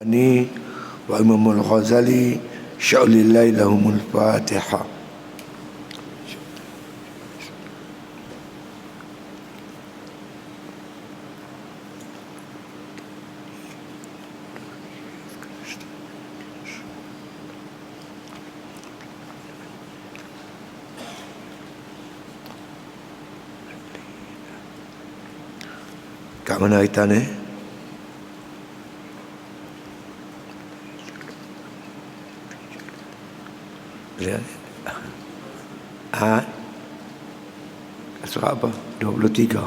Ini wa Imamul Ghazali sya'lillahi lahumul Fatihah. Kat mana kita ni? Surah apa? 23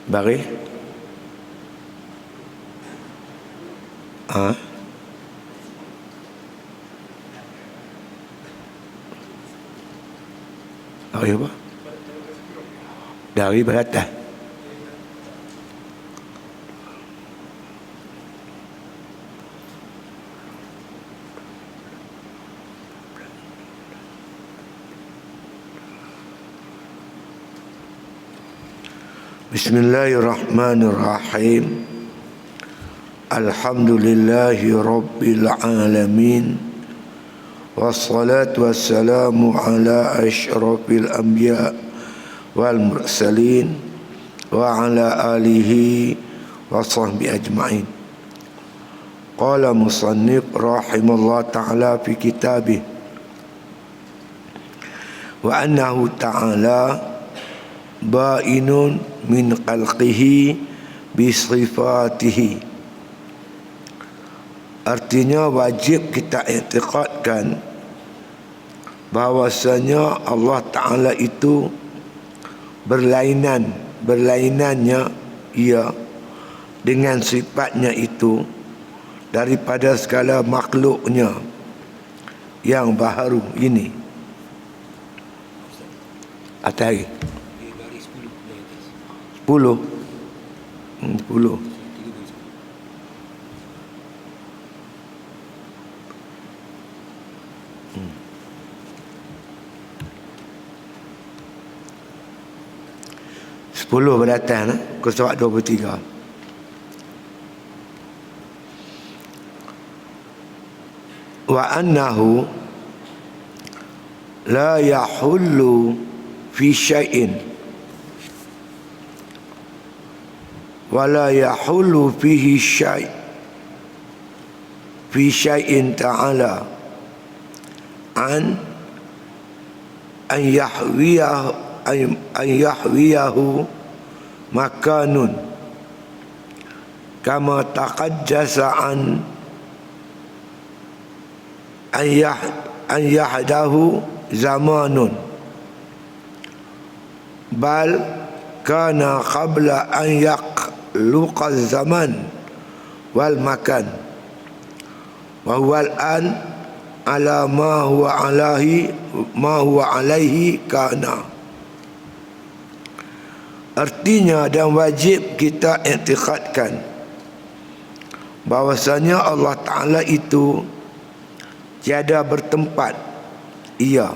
Baris Baris apa? Dari beratas. Bismillahirrahmanirrahim. Alhamdulillahi rabbil alamin. Wassalatu wassalamu ala asyrafil anbiya wal mursalin wa ala alihi wa sahbihi ajma'in. Qala musannif rahimallahu ta'ala fi kitabih wa annahu ta'ala ba'inun min khalqihi bisifatihi. Artinya wajib kita i'tiqadkan bahwasanya Allah Ta'ala itu berlainannya ia dengan sifatnya itu daripada segala makhluknya yang baharu ini. Atas 10 10 beratas ke surat 23. Wa annahu la yahullu fi syai'in wala yahulu fihi syai' fi syai'in ta'ala an yahwiyahu makanun kama taqajjasa an yahdahu zamanun bal kana qabla an luqaz zaman wal makan wa huwa al-an ala ma huwa alaihi kana. Artinya dan wajib kita i'tiqadkan bahwasanya Allah Ta'ala itu tiada bertempat ia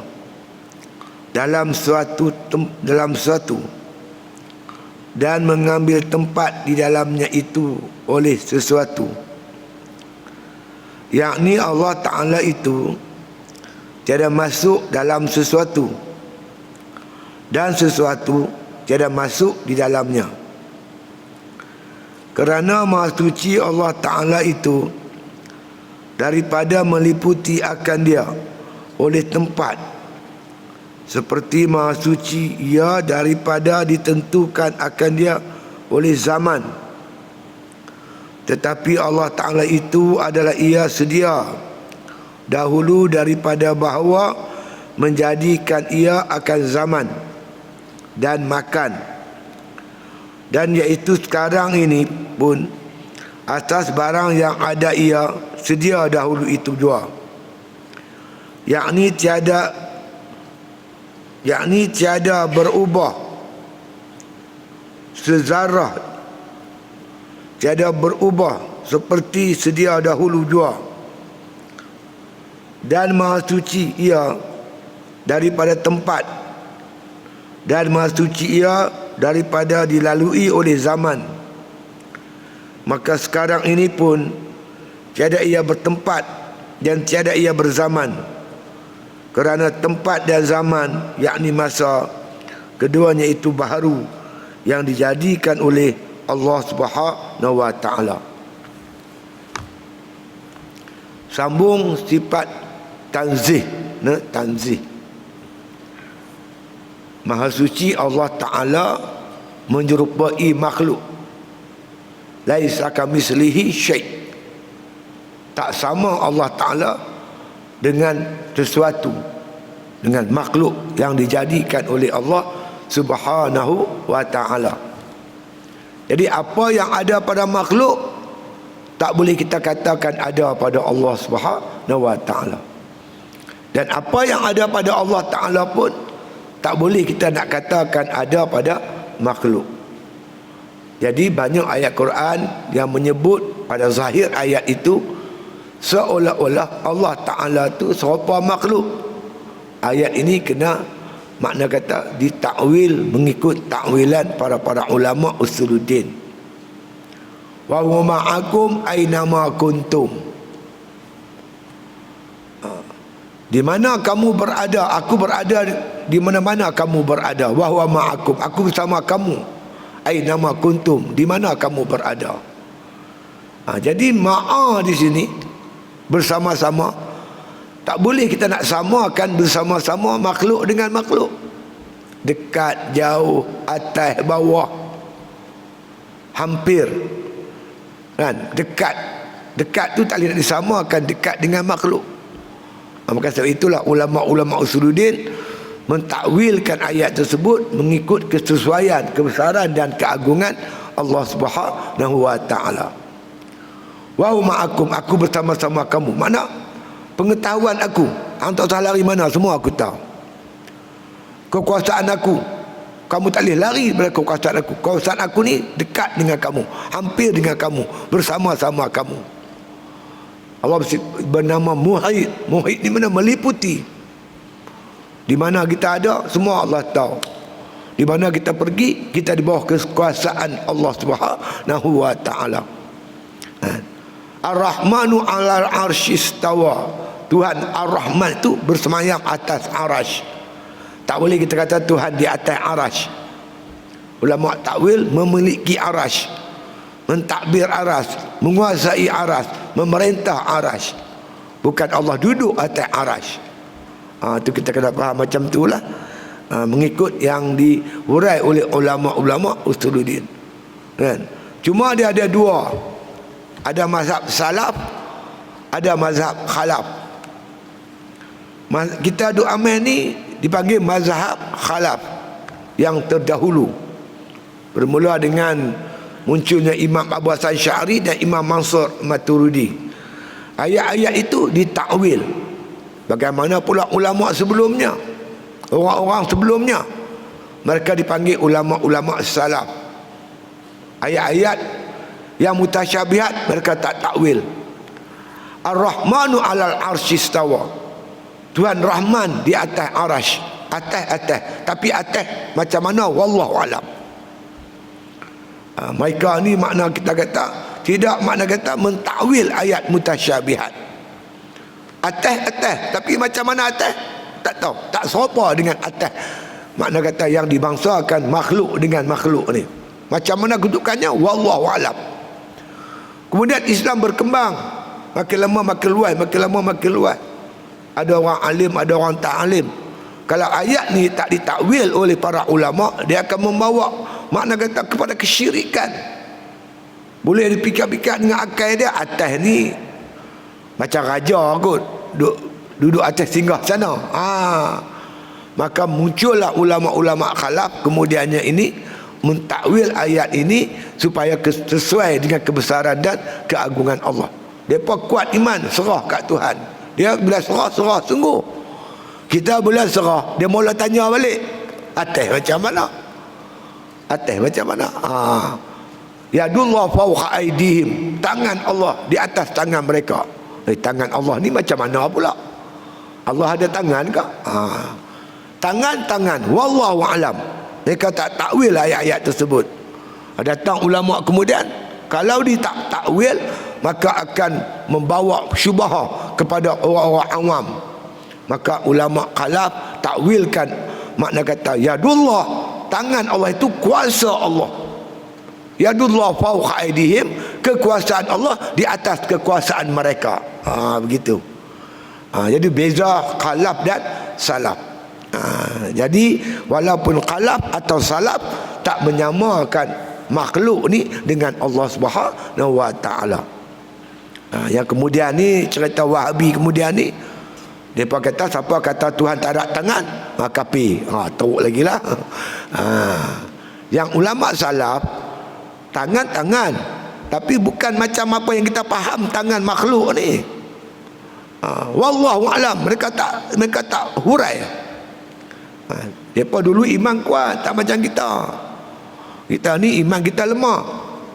dalam suatu dan mengambil tempat di dalamnya itu oleh sesuatu. Yakni Allah Ta'ala itu tiada masuk dalam sesuatu dan sesuatu tiada masuk di dalamnya. Kerana Maha Suci Allah Ta'ala itu daripada meliputi akan dia oleh tempat, seperti Maha Suci ia daripada ditentukan akan dia oleh zaman. Tetapi Allah Ta'ala itu adalah ia sedia dahulu daripada bahawa menjadikan ia akan zaman dan makan, dan iaitu sekarang ini pun atas barang yang ada ia sedia dahulu itu jua, yakni tiada berubah sezarah, tiada berubah seperti sedia dahulu jua, dan Maha Suci ia daripada tempat, dan Maha Suci ia daripada dilalui oleh zaman. Maka sekarang ini pun tiada ia bertempat dan tiada ia berzaman, kerana tempat dan zaman, yakni masa, keduanya itu baharu yang dijadikan oleh Allah Subhanahu wa taala. Sambung sifat tanzih, tanzih. Maha suci Allah Taala menyerupai makhluk. Laisa kamitslihi syai'. Tak sama Allah Taala dengan sesuatu, dengan makhluk yang dijadikan oleh Allah Subhanahu wa taala. Jadi apa yang ada pada makhluk tak boleh kita katakan ada pada Allah Subhanahu wa taala. Dan apa yang ada pada Allah Taala pun tak boleh kita nak katakan ada pada makhluk. Jadi banyak ayat Quran yang menyebut pada zahir ayat itu seolah-olah Allah Ta'ala tu serupa makhluk. Ayat ini kena makna kata ditakwil mengikut takwilan para ulama usuluddin. Wa huwa ma'akum aynama kuntum. Di mana kamu berada, aku berada di mana-mana kamu berada. Wa huwa ma'akum, aku bersama kamu. Aynama kuntum, di mana kamu berada. Jadi ma'a di sini bersama-sama. Tak boleh kita nak samakan bersama-sama makhluk dengan makhluk. Dekat, jauh, atas, bawah, hampir, kan? Dekat tu tak boleh nak disamakan dekat dengan makhluk. Maka sebab itulah ulama-ulama usuluddin mentakwilkan ayat tersebut mengikut kesesuaian, kebesaran dan keagungan Allah Subhanahu wa taala. Wa ma'akum, aku bersama-sama kamu. Mana pengetahuan aku, hang tak usah lari mana, semua aku tahu. Kekuasaan aku, kamu tak boleh lari dari kekuasaan aku. Kekuasaan aku ni dekat dengan kamu, hampir dengan kamu, bersama-sama kamu. Allah bernama Muhit. Muhit ni mana? Meliputi. Di mana kita ada, semua Allah tahu. Di mana kita pergi, kita di bawah kekuasaan Allah Subhanahu wa taala. Ar-Rahmanu 'alal 'arsy istawa. Tuhan Ar-Rahman itu bersemayam atas arasy. Tak boleh kita kata Tuhan di atas arasy. Ulama takwil memiliki arasy, mentadbir arasy, menguasai arasy, memerintah arasy. Bukan Allah duduk atas arasy. Itu kita kena faham macam itulah. Mengikut yang diurai oleh ulama-ulama usuluddin. Kan? Cuma dia ada dua. Ada mazhab salaf, ada mazhab khalaf. Kita duk amal ni dipanggil mazhab khalaf, yang terdahulu. Bermula dengan munculnya Imam Abu Hasan Sy'ari dan Imam Mansur Maturidi. Ayat-ayat itu ditakwil. Bagaimana pula ulama sebelumnya, orang-orang sebelumnya, mereka dipanggil ulama-ulama salaf. Ayat-ayat yang mutasyabihat mereka tak takwil. Ar-Rahmanu 'alal 'arsy istawa. Tuhan Rahman di atas arasy, atas. Tapi atas macam mana wallahu alam. Mereka ni makna kita kata tidak, makna kata mentakwil ayat mutasyabihat. Atas, tapi macam mana atas tak tahu, tak serupa dengan atas. Makna kata yang dibangsakan makhluk dengan makhluk ni, macam mana kedudukannya wallahu alam. Kemudian Islam berkembang, makin lama makin luas, makin lama makin luas. Ada orang alim, ada orang tak alim. Kalau ayat ni tak ditakwil oleh para ulama, dia akan membawa makna kata kepada kesyirikan. Boleh dipikir-pikir dengan akal dia, atas ni macam raja kot, duduk atas singgah sana. Maka muncullah ulama-ulama khalaf kemudiannya ini mentakwil ayat ini supaya sesuai dengan kebesaran dan keagungan Allah. Mereka kuat iman, serah kat Tuhan. Dia bila serah sungguh. Kita bila serah, dia mula tanya balik, atas macam mana? Atas macam mana? Yadullah fawqa aydihim. Tangan Allah di atas tangan mereka. Tangan Allah ni macam mana pula? Allah ada tangan ke? Tangan wallahu alam. Mereka tak takwil ayat-ayat tersebut. Datang ulama kemudian, kalau dia tak takwil, maka akan membawa syubhah kepada orang-orang awam. Maka ulama khalaf takwilkan makna kata yadullah, tangan Allah itu kuasa Allah. Yadullah fawqa aydihim, kekuasaan Allah di atas kekuasaan mereka. Begitu. Jadi beza khalaf dan salaf. Jadi walaupun khalaf atau salaf tak menyamakan makhluk ni dengan Allah Subhanahu wa taala. Yang kemudian ni cerita Wahabi kemudian ni, depa kata siapa kata Tuhan tak ada tangan, kafir. Teruk lagi lah. Yang ulama salaf, tangan, tapi bukan macam apa yang kita faham tangan makhluk ni. Wallahu alam, mereka tak hurai. Depa dulu iman kuat, tak macam kita. Kita ni iman kita lemah,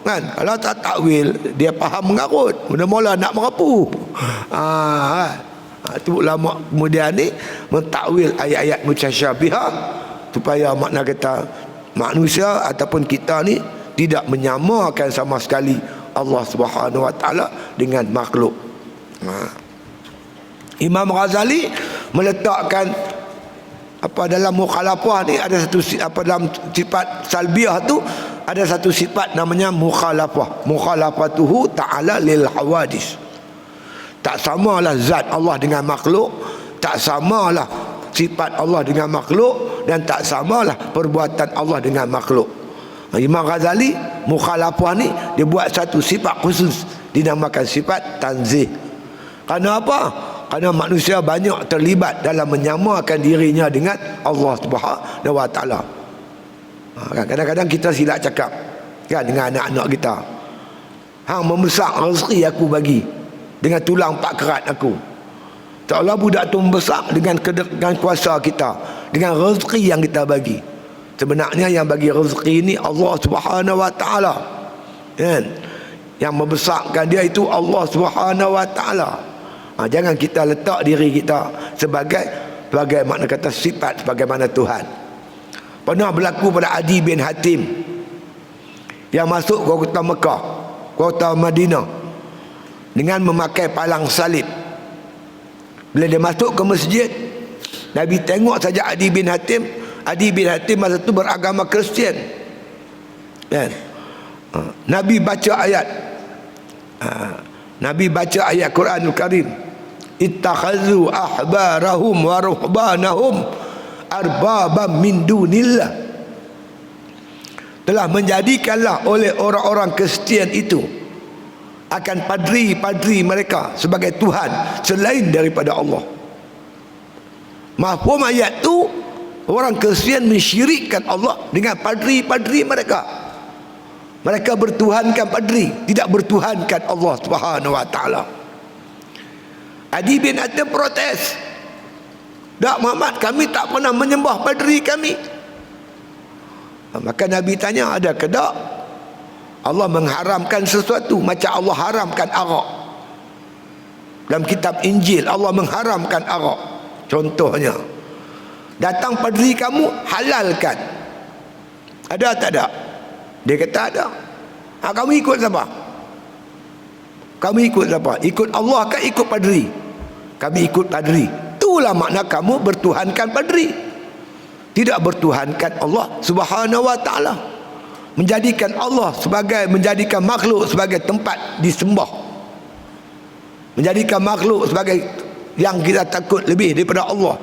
kan? Kalau tak takwil, dia faham mengarut, mula-mula nak merapu. Tu ulama kemudian ni mentakwil ayat-ayat mutasyabihat supaya makna kata manusia ataupun kita ni tidak menyamakan sama sekali Allah Subhanahu wa taala dengan makhluk. Imam Ghazali meletakkan dalam mukhalafah ni ada satu dalam sifat salbiah tu ada satu sifat namanya mukhalafatuhu ta'ala lil hawadis. Tak samalah zat Allah dengan makhluk, tak samalah sifat Allah dengan makhluk, dan tak samalah perbuatan Allah dengan makhluk. Imam Ghazali mukhalafah ni dia buat satu sifat khusus dinamakan sifat tanzih. Kerana apa? Kerana manusia banyak terlibat dalam menyamakan dirinya dengan Allah Subhanahu wa taala. Kadang-kadang kita silap cakap kan dengan anak-anak kita. Hang membesar rezeki aku bagi dengan tulang 4 kerat aku. Seolah budak tu membesar dengan kuasa kita, dengan rezeki yang kita bagi. Sebenarnya yang bagi rezeki ini Allah Subhanahu wa taala. Kan? Yang membesarkan dia itu Allah Subhanahu wa taala. Jangan kita letak diri kita sebagai makna kata sifat sebagaimana Tuhan. Pernah berlaku pada Adi bin Hatim yang masuk ke kota Mekah, kota Madinah, dengan memakai palang salib. Bila dia masuk ke masjid, Nabi tengok saja Adi bin Hatim. Adi bin Hatim masa itu beragama Kristian, kan? Nabi baca ayat Quranul Karim, ittakhazu ahbarahum wa ruhbanahum arbabam min dunillah. Telah menjadikanlah oleh orang-orang Kristian itu akan padri-padri mereka sebagai Tuhan selain daripada Allah. Mafhum ayat tu, orang Kristian mensyirikkan Allah dengan padri-padri mereka. Mereka bertuhankan padri, tidak bertuhankan Allah Subhanahu wa taala. Adi bin Hatim protes. Tak, Muhammad, kami tak pernah menyembah padri kami. Maka Nabi tanya, ada ke tak Allah mengharamkan sesuatu macam Allah haramkan arak? Dalam kitab Injil Allah mengharamkan arak. Contohnya, datang padri kamu halalkan. Ada tak ada? Dia kata ada. Kamu ikut siapa? Kamu ikut siapa? Ikut Allah ke ikut padri? Kami ikut padri. Itulah makna kamu bertuhankan padri, tidak bertuhankan Allah Subhanahu wa taala. Menjadikan makhluk sebagai tempat disembah, menjadikan makhluk sebagai yang kita takut lebih daripada Allah,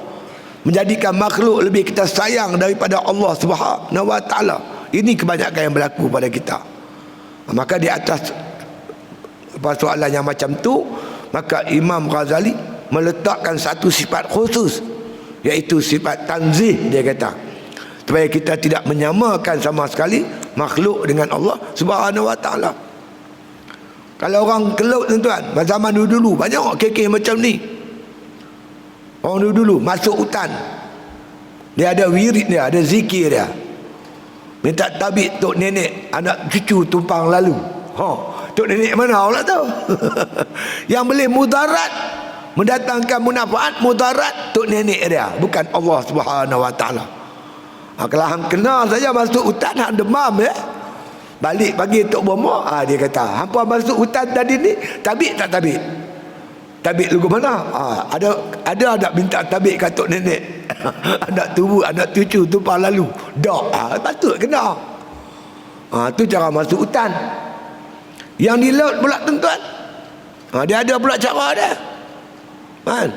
menjadikan makhluk lebih kita sayang daripada Allah Subhanahu wa taala. Ini kebanyakan yang berlaku pada kita. Maka di atas soalan yang macam tu, maka Imam Ghazali meletakkan satu sifat khusus, iaitu sifat tanzih. Dia kata supaya kita tidak menyamakan sama sekali makhluk dengan Allah Subhanahu wa taala. Kalau orang ke laut, tuan-tuan, zaman dulu banyak kekeh macam ni. Orang dulu masuk hutan, dia ada wirid dia, ada zikir dia, minta tabik tok nenek, anak cucu tumpang lalu. Tok nenek mana Allah tahu. Yang boleh mudarat, mendatangkan munafaat, mudarat, tok nenek dia, bukan Allah Subhanahu wa taala. Kalau hang kena saja masuk hutan, hang demam ya. Balik pagi Tok Bomo, dia kata, hampa masuk hutan tadi ni, tabik tak tabik? Tabik lu ke mana? Ada tak minta tabik kat tok nenek? Anak tubuh, anak cucu tumpah lalu. Dak, patut kena. Tu cara masuk hutan. Yang di laut pula tuan-tuan, dia ada pula cara dia. Kan?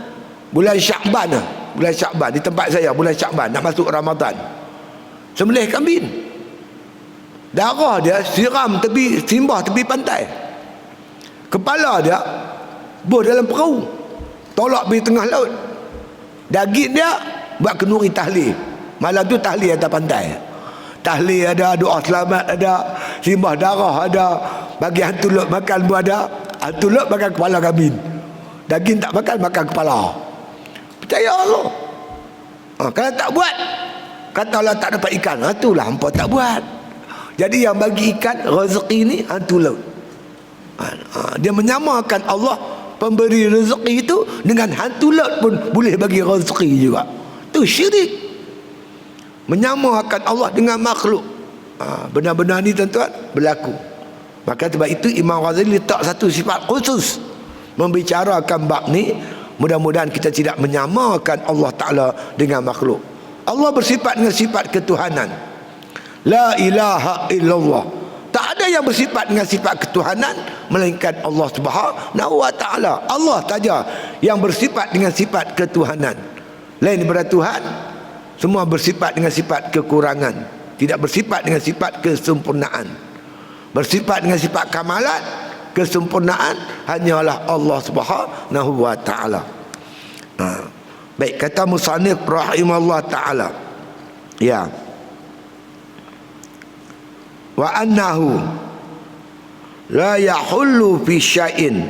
Bulan Syakban lah. Bulan Syakban di tempat saya, bulan Syakban nak masuk Ramadan. Sembelih kambing. Darah dia siram tepi, simbah tepi pantai. Kepala dia buh dalam perahu, tolak pergi tengah laut. Daging dia buat kenduri tahlil. Malam tu tahlil atas pantai. Tahlil ada, doa selamat ada, simbah darah ada, bagi hantu laut makan pun ada. Hantu laut makan kepala kambing, daging tak makan, makan kepala. Percaya Allah. Kalau tak buat, kata Allah tak dapat ikan, itulah hampa tak buat. Jadi yang bagi ikan rezeki ni hantu laut. Dia menyamakan Allah pemberi rezeki itu dengan hantu laut pun boleh bagi rezeki juga. Itu syirik, menyamakan Allah dengan makhluk. Benar-benar ni tuan-tuan berlaku. Maka sebab itu Imam Ghazali letak satu sifat khusus membicarakan bab ni. Mudah-mudahan kita tidak menyamakan Allah Ta'ala dengan makhluk. Allah bersifat dengan sifat ketuhanan, la ilaha illallah. Tak ada yang bersifat dengan sifat ketuhanan melainkan Allah Subhanahu wa Ta'ala. Allah saja yang bersifat dengan sifat ketuhanan. Lain daripada Tuhan, semua bersifat dengan sifat kekurangan, tidak bersifat dengan sifat kesempurnaan. Bersifat dengan sifat kamalan, kesempurnaan hanyalah Allah Subhanahu wa Ta'ala. Baik, kata musannif rahimahullah ta'ala, ya, wa annahu la yahullu fi syai'in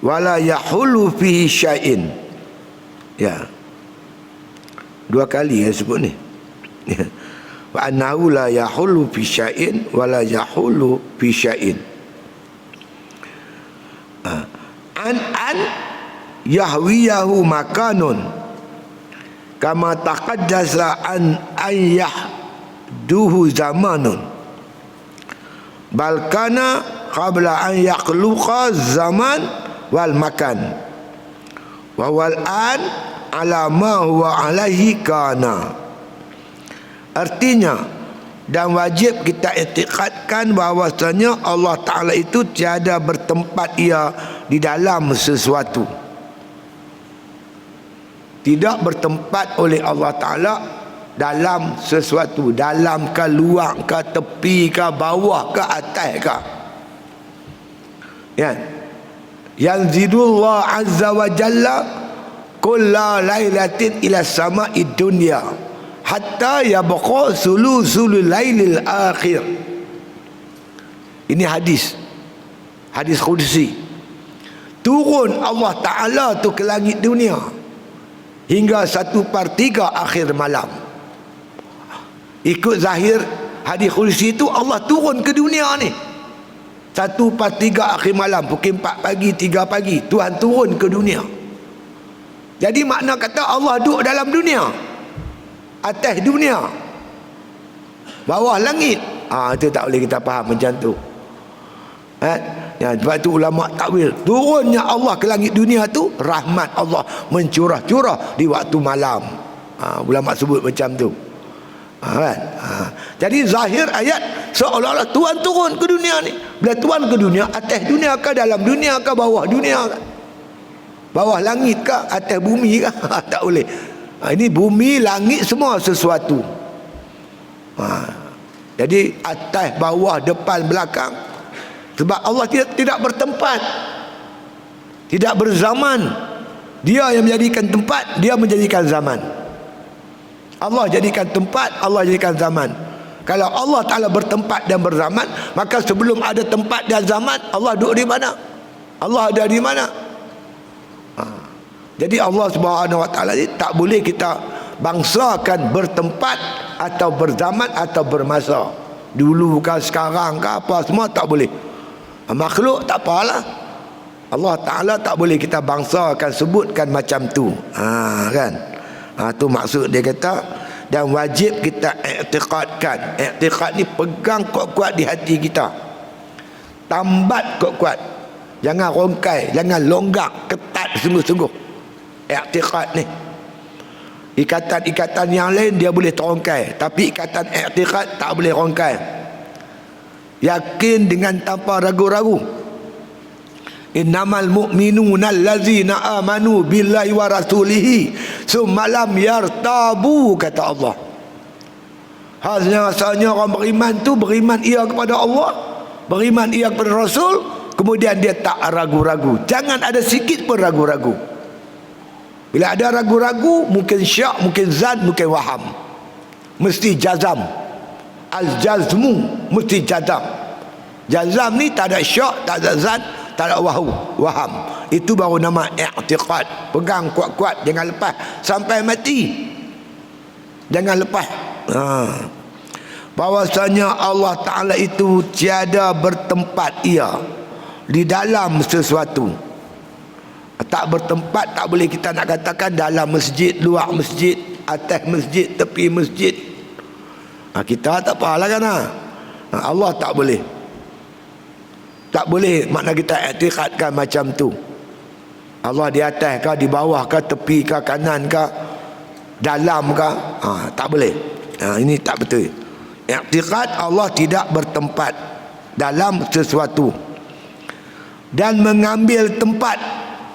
wa la yahullu fihi syai'in. Ya, dua kali ya sebut ni. Wa annahu la yahullu fi syai'in wa la yahullu fi syai'in. An yahwiyahu makanun kama taqaddasa an yahduhu zamanun bal kana qabla an yakhluqa zaman wal makan wa wal an ala ma huwa alaihi kana. Artinya, dan wajib kita i'tiqadkan bahawasanya Allah Ta'ala itu tiada bertempat ia di dalam sesuatu. Tidak bertempat oleh Allah Ta'ala dalam sesuatu, dalam ke luar ke tepi ke bawah ke atas ke, ya. Yanzilullah azza wa jalla kulla lailatin ila sama'i dunya hatta yabqa sulusul lailil akhir. Ini hadis qudsi. Turun Allah Ta'ala tu ke langit dunia hingga 1/3 akhir malam. Ikut zahir hadis qudsi itu, Allah turun ke dunia ni 1/3 akhir malam, pukul 4 pagi 3 pagi Tuhan turun ke dunia. Jadi makna kata Allah duduk dalam dunia, atas dunia, bawah langit. Itu tak boleh kita faham macam tu. Ya, sebab tu ulama takwil, turunnya Allah ke langit dunia tu rahmat Allah mencurah-curah di waktu malam. Ulama sebut macam tu. Kan? Jadi zahir ayat seolah-olah Tuhan turun ke dunia ni. Bila Tuhan ke dunia, atas dunia ke, dalam dunia ke, bawah dunia ke, bawah langit ke, atas bumi ke? Tak boleh. Ini bumi, langit, semua sesuatu. Jadi atas, bawah, depan, belakang. Sebab Allah tidak bertempat, tidak berzaman. Dia yang menjadikan tempat, dia menjadikan zaman. Allah jadikan tempat, Allah jadikan zaman. Kalau Allah Ta'ala bertempat dan berzaman, maka sebelum ada tempat dan zaman, Allah duduk di mana? Allah ada di mana? Jadi Allah Subhanahu Wa Ta'ala ni tak boleh kita bangsakan bertempat atau berzaman atau bermasa. Dulu ke, sekarang ke, apa semua tak boleh. Makhluk tak apalah, Allah Ta'ala tak boleh kita bangsakan, sebutkan macam tu. Kan? Tu maksud dia kata dan wajib kita i'tiqadkan. I'tiqad ni pegang kuat-kuat di hati kita, tambat kuat-kuat, jangan rongkai, jangan longgak, ketat sungguh-sungguh. I'tiqad ni, ikatan-ikatan yang lain dia boleh terongkai, tapi ikatan i'tiqad tak boleh rongkai. Yakin dengan tanpa ragu-ragu. Innamal mu'minuna allazina amanu billahi wa rasulihi summa lam yartabu, kata Allah. Rasanya orang beriman tu beriman ia kepada Allah, beriman ia kepada Rasul, kemudian dia tak ragu-ragu. Jangan ada sikit pun ragu-ragu. Bila ada ragu-ragu, mungkin syak, mungkin zan, mungkin waham. Mesti jazam. Al-jazmu mesti jazam. Jazam ni tak ada syak, tak ada zan, tak ada waham. Itu baru nama i'tiqad. Pegang kuat-kuat, jangan lepas sampai mati. Jangan lepas. Bahwasanya Allah Ta'ala itu tiada bertempat ia di dalam sesuatu. Tak bertempat, tak boleh kita nak katakan dalam masjid, luar masjid, atas masjid, tepi masjid. Kita tak apalah kan. Allah tak boleh. Tak boleh makna kita i'tiqadkan macam tu. Allah di atas ke, di bawah ke, tepi ke, kanan ke, dalam ke, tak boleh. Ini tak betul. I'tiqad Allah tidak bertempat dalam sesuatu dan mengambil tempat.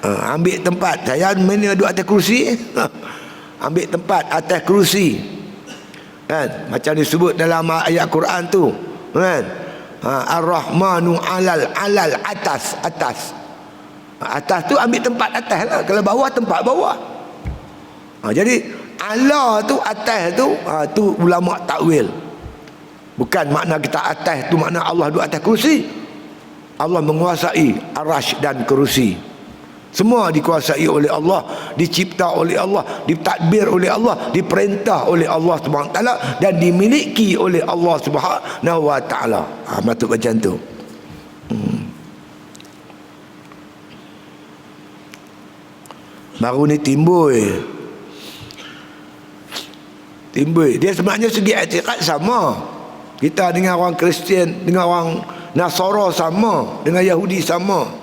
Ambil tempat. Saya duduk atas kerusi, ambil tempat atas kerusi, kan? Macam disebut dalam ayat Quran tu, kan? Ar-Rahmanu alal atas. Atas tu ambil tempat atas lah. Kalau bawah, tempat bawah. Jadi Allah tu, atas tu, tu ulama takwil. Bukan makna kita atas tu makna Allah duduk atas kerusi. Allah menguasai arasy dan kerusi. Semua dikuasai oleh Allah, dicipta oleh Allah, ditadbir oleh Allah, diperintah oleh Allah Subhanahu Wa Taala dan dimiliki oleh Allah Subhanahu Wa Taala. Maksud macam tu. Baru ni timbul. Dia sebenarnya segi i'tiqad sama. Kita dengan orang Kristian, dengan orang Nasara sama, dengan Yahudi sama.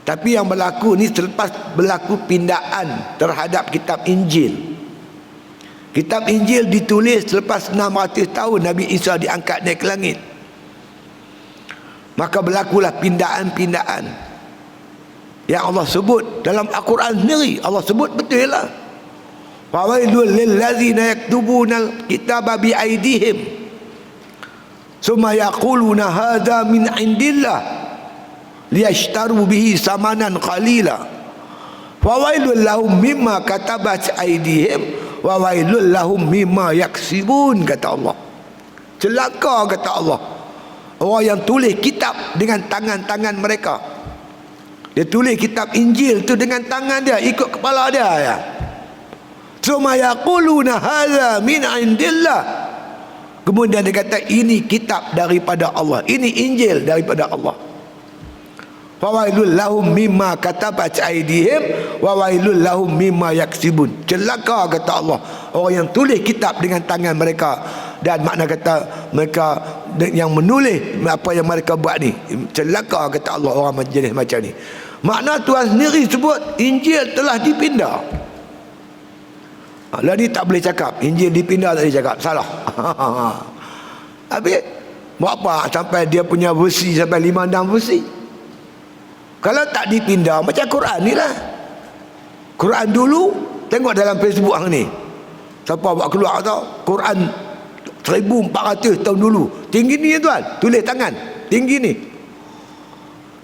Tapi yang berlaku ni selepas berlaku pindaan terhadap kitab Injil. Kitab Injil ditulis selepas 600 tahun Nabi Isa diangkat naik ke langit. Maka berlakulah pindaan-pindaan yang Allah sebut dalam Al-Quran sendiri. Allah sebut betul lah. Fawailul lillazina yaktubunal kitaba biaidihim summa yaquluna hadza min indillah liyashtaru bihi samanan qalila fawailul lahum mimma katabat aydihim wa wailul lahum mimma yaksibun, kata Allah. Celaka, kata Allah, orang yang tulis kitab dengan tangan-tangan mereka. Dia tulis kitab Injil tu dengan tangan dia, ikut kepala dia ya. Summa yaquluna hadza min indillah, kemudian dia kata ini kitab daripada Allah, ini Injil daripada Allah. Fawailul lahum mimma katabat aydihim wa wailul lahum mimma yaksibun. Celaka, kata Allah, orang yang tulis kitab dengan tangan mereka, dan makna kata mereka yang menulis apa yang mereka buat ni. Celaka, kata Allah, orang jenis macam ni. Makna Tuhan sendiri sebut Injil telah dipindah. Lah ni tak boleh cakap Injil dipindah, tak boleh cakap, salah. Habis buat apa sampai dia punya versi sampai 5-6 versi? Kalau tak dipindah macam Quran ni lah. Quran dulu, tengok dalam Facebook hang ni, siapa buat keluar tau, Quran 1400 tahun dulu, tinggi ni tuan, tulis tangan, tinggi ni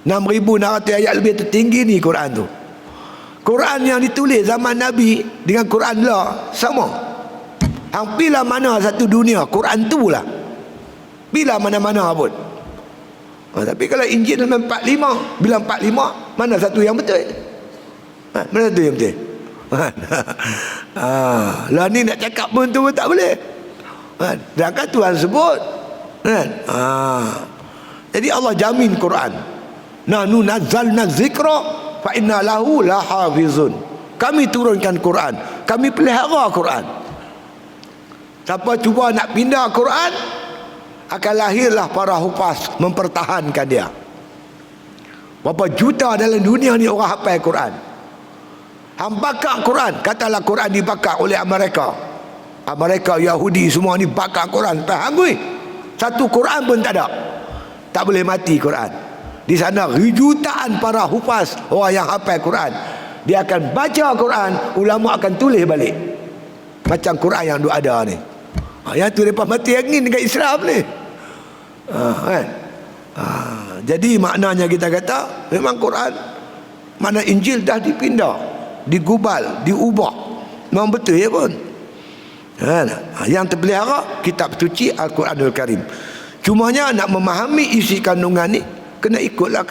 6,600 ayat lebih tu, tinggi ni Quran tu. Quran yang ditulis zaman Nabi dengan Quran lah sama. Hang pilih mana satu dunia, Quran tu lah, pilih mana-mana pun. Tapi kalau Injil 45, bila 45, mana satu yang betul? Mana satu yang betul? Lah ni nak cakap pun tu pun tak boleh. Sedangkan Tuhan sebut. Jadi Allah jamin Quran. Nahnu nazzalna dzikra fa inna lahu lahafizun. Kami turunkan Quran, kami pelihara Quran. Siapa cuba nak pindah Quran, akan lahirlah para hufaz mempertahankan dia. Berapa juta dalam dunia ni orang hafal Quran. Hang bakar Quran, katalah Quran dibakar oleh Amerika. Amerika, Yahudi semua ni bakar Quran. Hangui. Satu Quran pun tak ada. Tak boleh mati Quran. Di sana jutaan para hufaz, orang yang hafal Quran. Dia akan baca Quran, ulama akan tulis balik. Macam Quran yang ada ni. Yang tu lepas mati angin dekat Islam ni. Kan? Jadi maknanya kita kata memang Quran, mana Injil dah dipindah, digubal, diubah. Memang betul ya pun. Yang terpelihara kitab suci Al-Quranul Karim. Cumanya nak memahami isi kandungan ni kena ikutlah.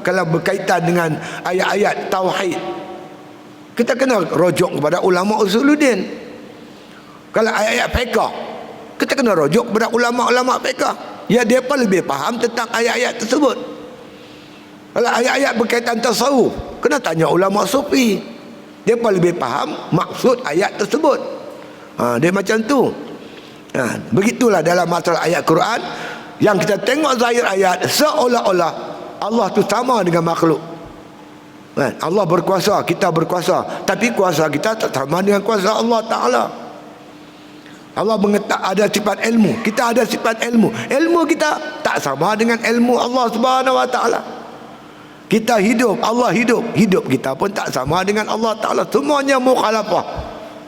Kalau berkaitan dengan ayat-ayat tauhid, kita kena rujuk kepada ulama usuluddin. Kalau ayat-ayat fiqh, kita kena rujuk kepada ulama-ulama fiqh. Ya, dia pun lebih faham tentang ayat-ayat tersebut. Kalau ayat-ayat berkaitan tasawuf, kena tanya ulama sufi. Dia pun lebih faham maksud ayat tersebut. Dia macam tu. Begitulah dalam masalah ayat Quran. Yang kita tengok zahir ayat, seolah-olah Allah tu sama dengan makhluk. Allah berkuasa, kita berkuasa, tapi kuasa kita tak sama dengan kuasa Allah Ta'ala. Allah ada sifat ilmu, kita ada sifat ilmu. Ilmu kita tak sama dengan ilmu Allah Subhanahu Wa Ta'ala. Kita hidup, Allah hidup, hidup kita pun tak sama dengan Allah Ta'ala. Semuanya mukhalafah,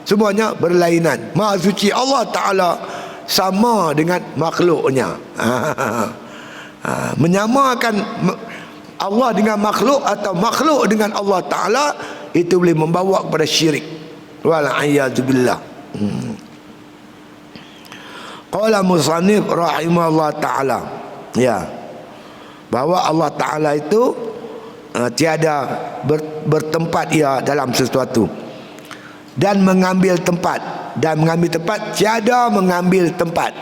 semuanya berlainan. Maha suci Allah Ta'ala sama dengan makhluknya. Menyamakan Allah dengan makhluk atau makhluk dengan Allah Ta'ala, itu boleh membawa kepada syirik. Wal'iyadzubillah. Qala musannif rahimahullah ta'ala, ya, bahawa Allah Ta'ala itu tiada bertempat ia dalam sesuatu, dan mengambil tempat, tiada mengambil tempat,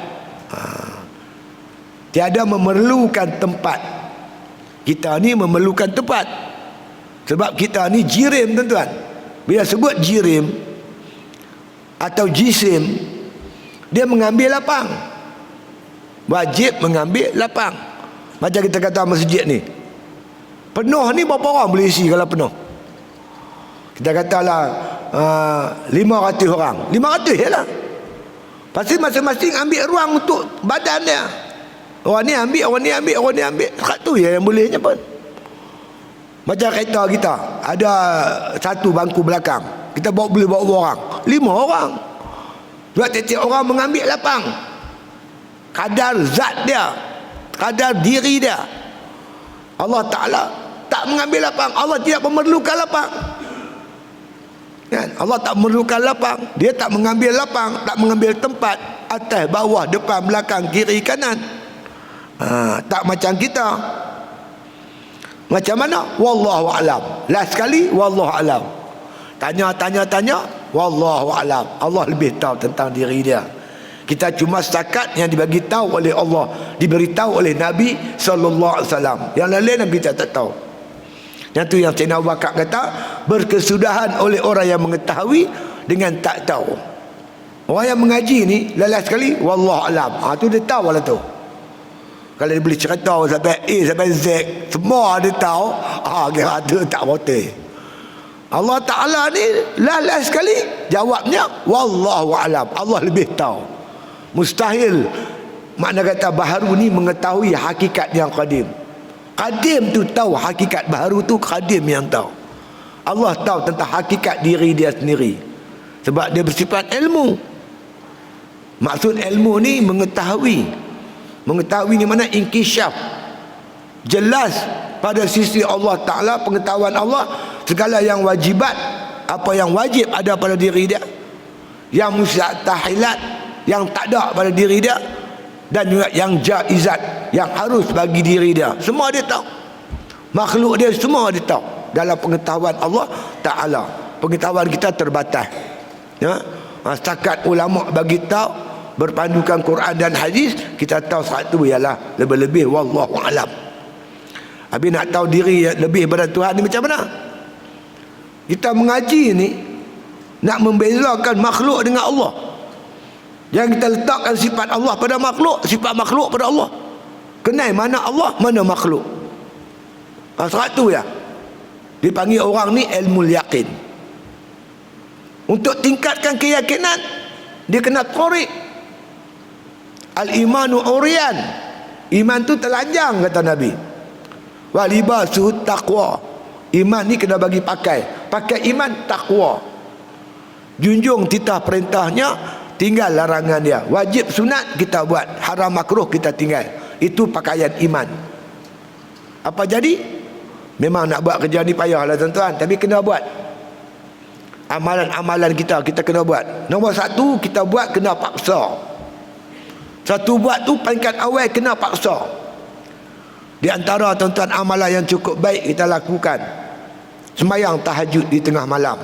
tiada memerlukan tempat. Kita ni memerlukan tempat, sebab kita ni jirim, tuan-tuan. Bila sebut jirim atau jisim, dia mengambil lapang, wajib mengambil lapang. Macam kita kata masjid ni penuh ni, berapa orang boleh isi kalau penuh? Kita katalah 500 orang, 500 je lah. Pasti masing-masing ambil ruang untuk badan dia. Orang ni ambil, orang ni ambil, orang ni ambil. Satu je yang bolehnya pun. Macam kereta kita, ada satu bangku belakang, kita boleh bawa orang, 5 orang. Sebab tiap-tiap orang mengambil lapang, kadar zat dia, kadar diri dia. Allah Ta'ala tak mengambil lapang. Allah tidak memerlukan lapang, kan? Allah tak memerlukan lapang. Dia tak mengambil lapang, tak mengambil tempat atas, bawah, depan, belakang, kiri, kanan. Tak macam kita. Macam mana? Wallahu alam. Last sekali, wallahu alam. Tanya, wallahu alam. Allah lebih tahu tentang diri dia. Kita cuma setakat yang dibagi tahu oleh Allah, diberitahu oleh Nabi sallallahu alaihi wasallam. Yang lain Nabi tak tahu. Yang tu yang Sayyidina Abu Bakar kata, berkesudahan oleh orang yang mengetahui dengan tak tahu. Orang yang mengaji ni lalas sekali wallahu alam. Tu dia tahu lah tu. Kalau dia boleh cerita sampai A sampai Z, semua dia tahu, kira tu tak betul. Allah Ta'ala ni lalas sekali jawabnya wallahu alam. Allah lebih tahu. Mustahil makna kata baharu ni mengetahui hakikat yang qadim. Qadim tu tahu hakikat, baharu tu qadim yang tahu. Allah tahu tentang hakikat diri dia sendiri, sebab dia bersifat ilmu. Maksud ilmu ni mengetahui. Mengetahui ni mana inkishaf, jelas pada sisi Allah Ta'ala, pengetahuan Allah segala yang wajibat, apa yang wajib ada pada diri dia, yang mustahilat, yang tak ada pada diri dia, dan juga yang jaizat, yang harus bagi diri dia. Semua dia tahu. Makhluk dia semua dia tahu. Dalam pengetahuan Allah Ta'ala, pengetahuan kita terbatas, ya? Setakat ulama bagi tahu, berpandukan Quran dan hadis, kita tahu satu ialah lebih-lebih wallahu alam. Habis nak tahu diri lebih pada Tuhan ni macam mana? Kita mengaji ni nak membezakan makhluk dengan Allah. Jangan kita letakkan sifat Allah pada makhluk, sifat makhluk pada Allah. Kenal mana Allah, mana makhluk. Sebab tu ya, dipanggil orang ni ilmu yaqin. Untuk tingkatkan keyakinan, dia kena tarik. Al-imanu uriyan. Iman tu telanjang, kata Nabi. Wa libasuhu taqwa. Iman ni kena bagi pakai. Pakai iman, taqwa. Junjung titah perintahnya, tinggal larangan dia. Wajib sunat kita buat, haram makruh kita tinggal. Itu pakaian iman. Apa jadi? Memang nak buat kerja ni payahlah tuan-tuan, tapi kena buat. Amalan-amalan kita kena buat. Nombor satu, kita buat kena paksa. Satu buat tu peringkat awal kena paksa. Di antara tuan-tuan amalan yang cukup baik kita lakukan, sembahyang tahajud di tengah malam.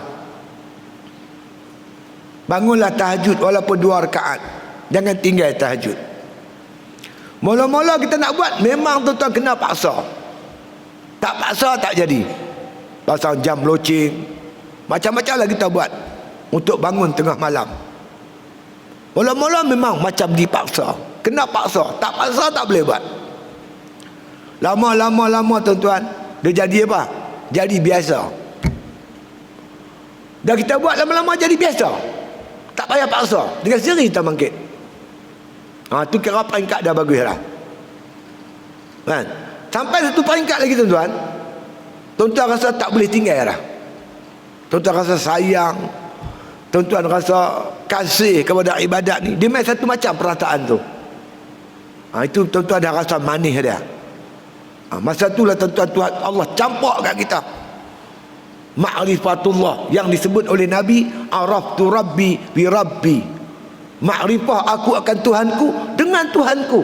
Bangunlah tahajud walaupun 2 rakaat. Jangan tinggal tahajud. Mula-mula kita nak buat, memang tuan-tuan kena paksa. Tak paksa tak jadi. Pasang jam loceng, macam-macam lah kita buat untuk bangun tengah malam. Mula-mula memang macam dipaksa. Kena paksa. Tak paksa tak boleh buat. Lama-lama tuan-tuan, dia jadi apa? Jadi biasa. Dah kita buat lama-lama jadi biasa. Tak payah paksa. Dengan sendiri kita bangkit. Tu kira peringkat dah bagus lah. Kan? Sampai satu peringkat lagi tuan-tuan, tuan-tuan rasa tak boleh tinggal dah. Tuan-tuan rasa sayang, tuan-tuan rasa kasih kepada ibadat ni. Dia main satu macam perasaan tu. Itu tuan-tuan dah rasa manis dia. Masa itulah tuan-tuan, Tuhan Allah campak kat kita ma'rifatullah yang disebut oleh Nabi, araftu rabbi bi rabbi. Ma'rifah aku akan Tuhanku dengan Tuhanku.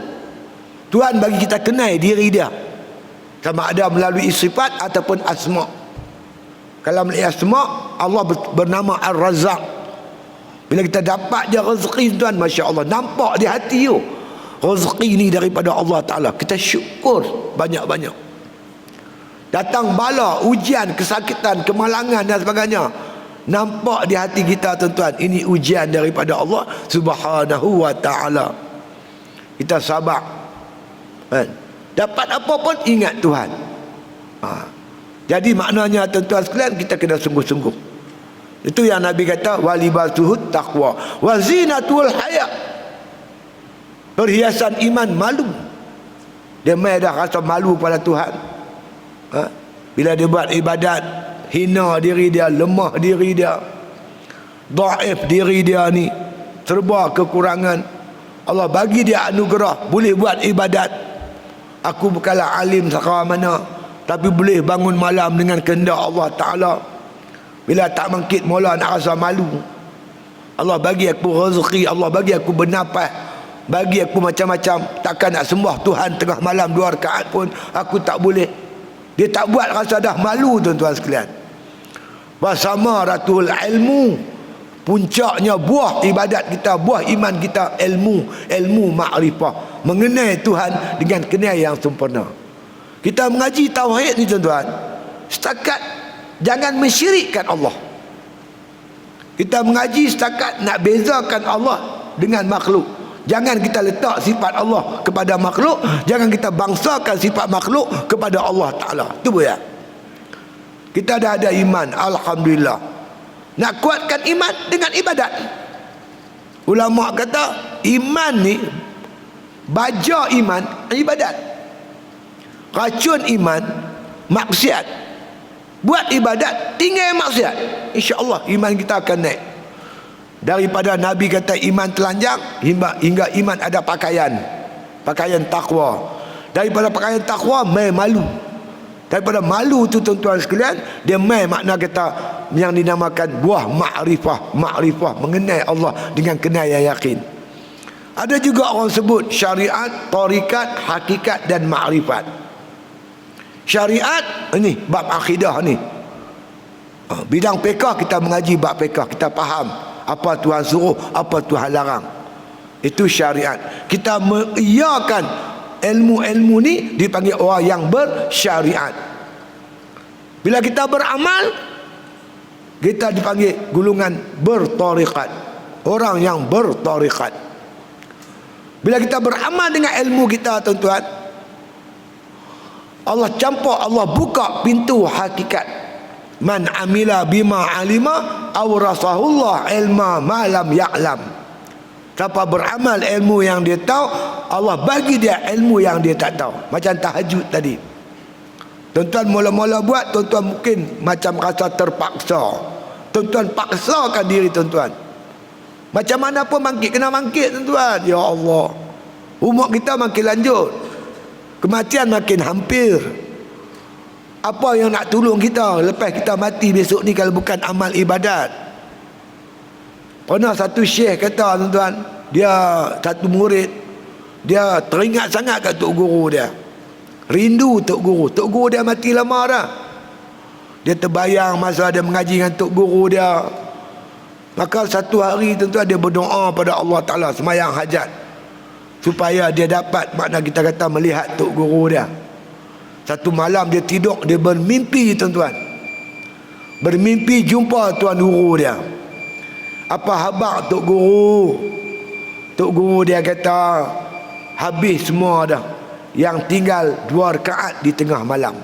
Tuhan bagi kita kenal diri dia, sama ada melalui sifat ataupun asma. Kalau melalui asma, Allah bernama Ar-Razzaq. Bila kita dapat dia rezeki tuan, Masya Allah, nampak di hati tu rezeki ni daripada Allah Ta'ala. Kita syukur banyak-banyak. Datang bala, ujian, kesakitan, kemalangan dan sebagainya, nampak di hati kita tuan-tuan, ini ujian daripada Allah Subhanahu wa Ta'ala. Kita sabar, kan? Dapat apa pun ingat Tuhan. Jadi maknanya tuan-tuan sekalian, kita kena sungguh-sungguh. Itu yang Nabi kata, walibasuhut taqwa wa zinatul haya. Perhiasan iman malu. Dia mai dah rasa malu pada Tuhan. Bila dia buat ibadat, hina diri dia, lemah diri dia, dhaif diri dia ni, serba kekurangan. Allah bagi dia anugerah, boleh buat ibadat. Aku bukanlah alim sekala mana, tapi boleh bangun malam dengan kehendak Allah Ta'ala. Bila tak bangkit mula nak rasa malu. Allah bagi aku rezeki, Allah bagi aku bernafas, bagi aku macam-macam. Takkan nak sembah Tuhan tengah malam 2 rakaat pun aku tak boleh. Dia tak buat rasa dah malu tuan-tuan sekalian. Bersama ratul ilmu, puncaknya buah ibadat kita, buah iman kita, ilmu ma'rifah, mengenai Tuhan dengan kenal yang sempurna. Kita mengaji tauhid ni tuan-tuan, setakat jangan mensyirikkan Allah. Kita mengaji setakat nak bezakan Allah dengan makhluk. Jangan kita letak sifat Allah kepada makhluk, jangan kita bangsakan sifat makhluk kepada Allah Ta'ala. Itu ya. Kita dah ada iman, alhamdulillah. Nak kuatkan iman dengan ibadat. Ulama kata iman ni, baja iman ibadat, racun iman maksiat. Buat ibadat, tinggal maksiat, insya-Allah iman kita akan naik. Daripada Nabi kata iman telanjang hingga iman ada pakaian takwa. Daripada pakaian takwa mai malu. Daripada malu tu tuan-tuan sekalian, dia mai makna kata yang dinamakan buah ma'rifah, mengenai Allah dengan kenal yang yakin. Ada juga orang sebut syariat, tarikat, hakikat dan ma'rifat. Syariat ini bab akidah ni. Bidang fiqh kita mengaji bab fiqh, kita faham apa Tuhan suruh, apa Tuhan larang. Itu syariat. Kita mengiyakan ilmu-ilmu ni, dipanggil orang yang bersyariat. Bila kita beramal, kita dipanggil golongan bertarikat, orang yang bertarikat. Bila kita beramal dengan ilmu kita, tuan-tuan, Allah campur, Allah buka pintu hakikat. Man amila bima alima awrasahullah ilma ma lam ya'lam. Siapa beramal ilmu yang dia tahu, Allah bagi dia ilmu yang dia tak tahu. Macam tahajud tadi, tuan-tuan mula-mula buat, tuan-tuan mungkin macam rasa terpaksa. Tuan-tuan paksakan diri tuan-tuan. Macam mana pun bangkit, kena bangkit tuan-tuan. Ya Allah, umur kita makin lanjut, kematian makin hampir. Apa yang nak tolong kita lepas kita mati besok ni kalau bukan amal ibadat? Pernah satu syekh kata, tuan-tuan, dia satu murid, dia teringat sangat kat tok guru dia, rindu tok guru. Tok guru dia mati lama dah. Dia terbayang masa dia mengaji dengan tok guru dia. Maka satu hari, tuan-tuan, dia berdoa pada Allah Ta'ala, semayang hajat, supaya dia dapat, makna kita kata, melihat tok guru dia. Satu malam dia tidur, dia bermimpi, tuan-tuan, bermimpi jumpa tuan guru dia. Apa khabar tok guru? Tok guru dia kata, habis semua dah, yang tinggal 2 rakaat di tengah malam.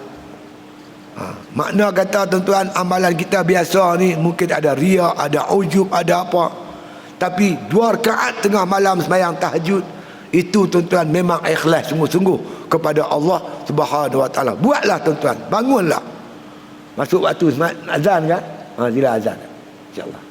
Makna kata, tuan-tuan, amalan kita biasa ni mungkin ada riak, ada ujub, ada apa, tapi 2 rakaat tengah malam sembahyang tahajud, itu, tuan-tuan, memang ikhlas sungguh-sungguh kepada Allah Subhanahu Wa Taala. Buatlah, tuan-tuan, bangunlah. Masuk waktu azan kan? Sila azan, insya-Allah.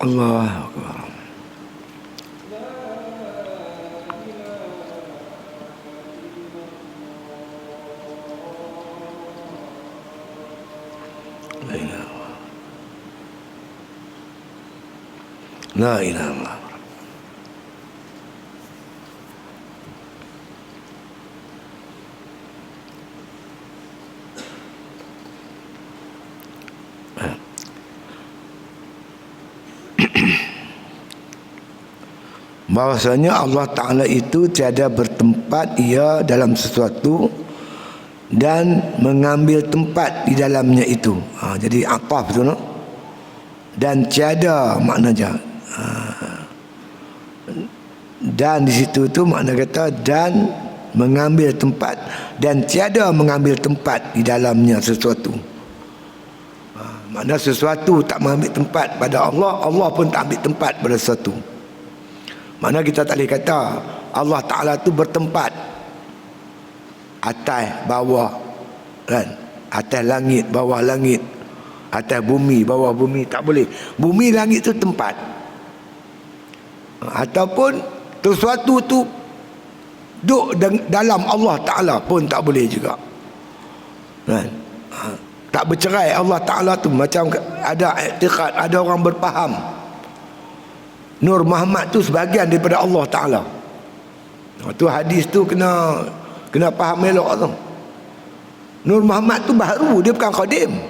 Allahu Akbar. La ilaha La ilaha illallah. Bahwasanya Allah Ta'ala itu tiada bertempat ia dalam sesuatu dan mengambil tempat di dalamnya itu. Jadi apa betul no? Dan tiada maknanya. Dan di situ tu makna kata dan mengambil tempat dan tiada mengambil tempat di dalamnya sesuatu. Makna sesuatu tak mengambil tempat pada Allah, Allah pun tak ambil tempat pada sesuatu. Mana kita tak boleh kata Allah Ta'ala tu bertempat atas, bawah, kan? Atas langit, bawah langit, atas bumi, bawah bumi. Tak boleh. Bumi, langit tu tempat. Ataupun sesuatu tu duduk dalam Allah Ta'ala pun tak boleh juga, kan? Tak bercerai Allah Ta'ala tu. Macam ada i'tiqad, ada orang berfaham Nur Muhammad tu sebahagian daripada Allah Ta'ala. Tu hadis tu kena faham elok tu. Nur Muhammad tu baharu, dia bukan qadim.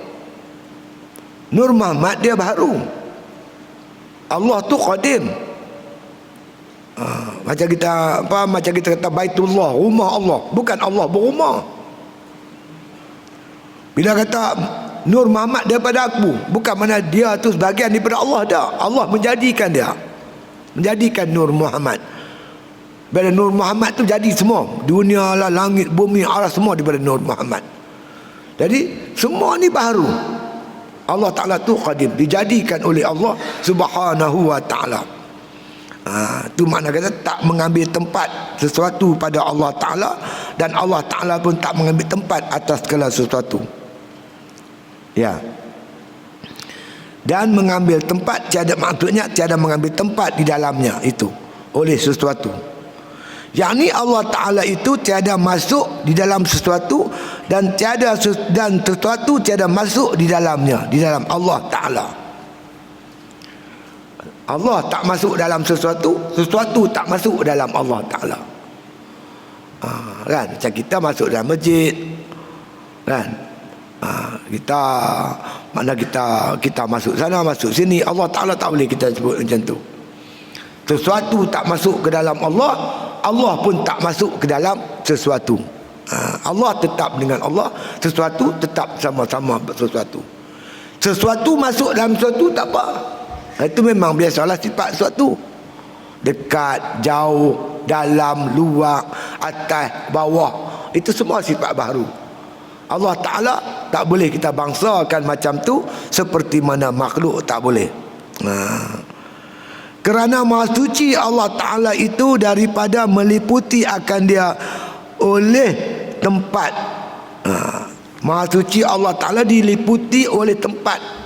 Nur Muhammad dia baharu, Allah tu qadim. Macam kita macam kita kata Baitullah, rumah Allah, bukan Allah berumah. Bila kata Nur Muhammad daripada aku, bukan mana dia tu sebahagian daripada Allah dah. Allah menjadikan dia, menjadikan Nur Muhammad. Bila Nur Muhammad tu jadi semua, dunia lah, langit, bumi, arah, semua daripada Nur Muhammad. Jadi semua ni baru. Allah Ta'ala tu qadim, dijadikan oleh Allah Subhanahu wa Ta'ala. Tu makna kata tak mengambil tempat sesuatu pada Allah Ta'ala, dan Allah Ta'ala pun tak mengambil tempat atas segala sesuatu. Ya. Dan mengambil tempat, tiada, maksudnya tiada mengambil tempat di dalamnya itu oleh sesuatu. Yang ni Allah Ta'ala itu tiada masuk di dalam sesuatu, dan sesuatu tiada masuk di dalamnya, di dalam Allah Ta'ala. Allah tak masuk dalam sesuatu, sesuatu tak masuk dalam Allah Ta'ala. Kan? Macam kita masuk dalam masjid, kan? Kita mana kita masuk sana, masuk sini, Allah Ta'ala tak boleh kita sebut macam tu. Sesuatu tak masuk ke dalam Allah, Allah pun tak masuk ke dalam sesuatu. Allah tetap dengan Allah, sesuatu tetap sama-sama sesuatu. Sesuatu masuk dalam sesuatu tak apa. Itu memang biasalah sifat sesuatu. Dekat, jauh, dalam, luar, atas, bawah, itu semua sifat baru. Allah Ta'ala tak boleh kita bangsakan macam tu, seperti mana makhluk tak boleh. Kerana Maha Suci Allah Ta'ala itu daripada meliputi akan dia oleh tempat. Maha Suci Allah Ta'ala diliputi oleh tempat.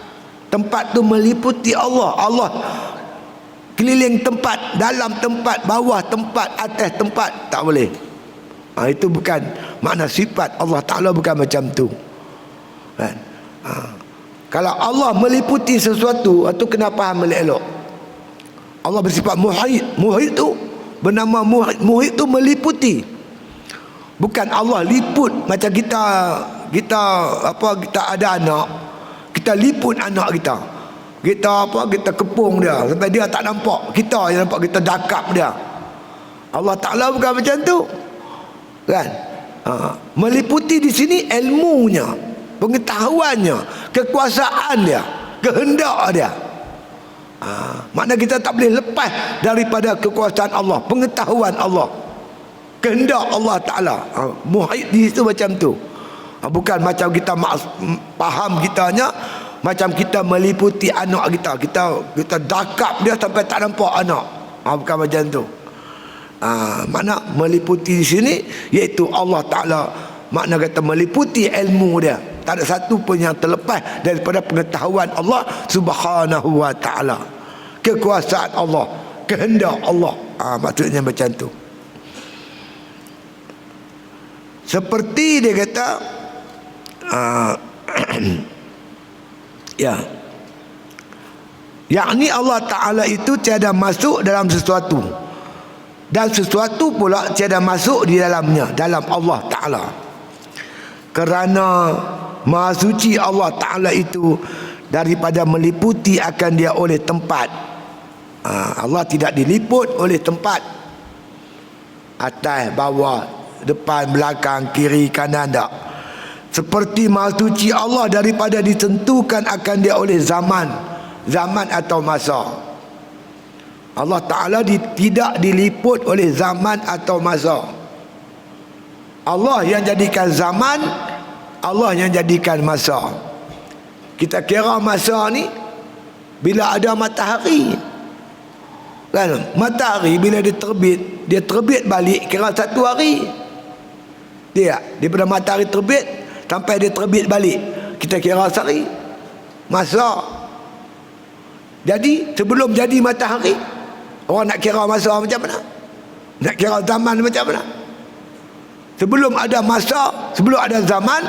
Tempat tu meliputi Allah. Allah keliling tempat, dalam tempat, bawah tempat, atas tempat, tak boleh. Itu bukan makna sifat Allah Ta'ala, bukan macam tu, kan? Kalau Allah meliputi sesuatu, itu kena faham elok. Allah bersifat muhit. Muhit tu bernama muhit. Muhit tu meliputi. Bukan Allah liput macam kita ada anak, kita liput anak kita. Kita kepung dia sampai dia tak nampak. Kita yang nampak, kita dakap dia. Allah Ta'ala bukan macam tu, kan? Meliputi di sini ilmunya, pengetahuannya, kekuasaan dia, kehendak dia. Makna kita tak boleh lepas daripada kekuasaan Allah, pengetahuan Allah, kehendak Allah Ta'ala. Muhit di situ macam tu. Bukan macam kita faham kitanya, macam kita meliputi anak kita, kita dakap dia sampai tak nampak anak. Bukan macam tu. Makna meliputi di sini iaitu Allah Ta'ala, makna kata meliputi ilmu dia. Tak ada satu pun yang terlepas daripada pengetahuan Allah Subhanahu wa Ta'ala, kekuasaan Allah, kehendak Allah. Maksudnya macam tu. Seperti dia kata ya, Yakni Allah Ta'ala itu tiada masuk dalam sesuatu, dan sesuatu pula tiada masuk di dalamnya, dalam Allah Ta'ala. Kerana Maha Suci Allah Ta'ala itu daripada meliputi akan dia oleh tempat. Allah tidak diliput oleh tempat, atas, bawah, depan, belakang, kiri, kanan, tak. Seperti Maha Suci Allah daripada ditentukan akan dia oleh zaman atau masa. Allah Ta'ala tidak diliput oleh zaman atau masa. Allah yang jadikan zaman, Allah yang jadikan masa. Kita kira masa ni bila ada matahari, kan? Matahari bila dia terbit balik, kira satu hari. Dia daripada matahari terbit sampai dia terbit balik, kita kira sehari. Masa. Jadi sebelum jadi matahari, orang nak kira masa macam mana? Nak kira zaman macam mana? Sebelum ada masa, sebelum ada zaman,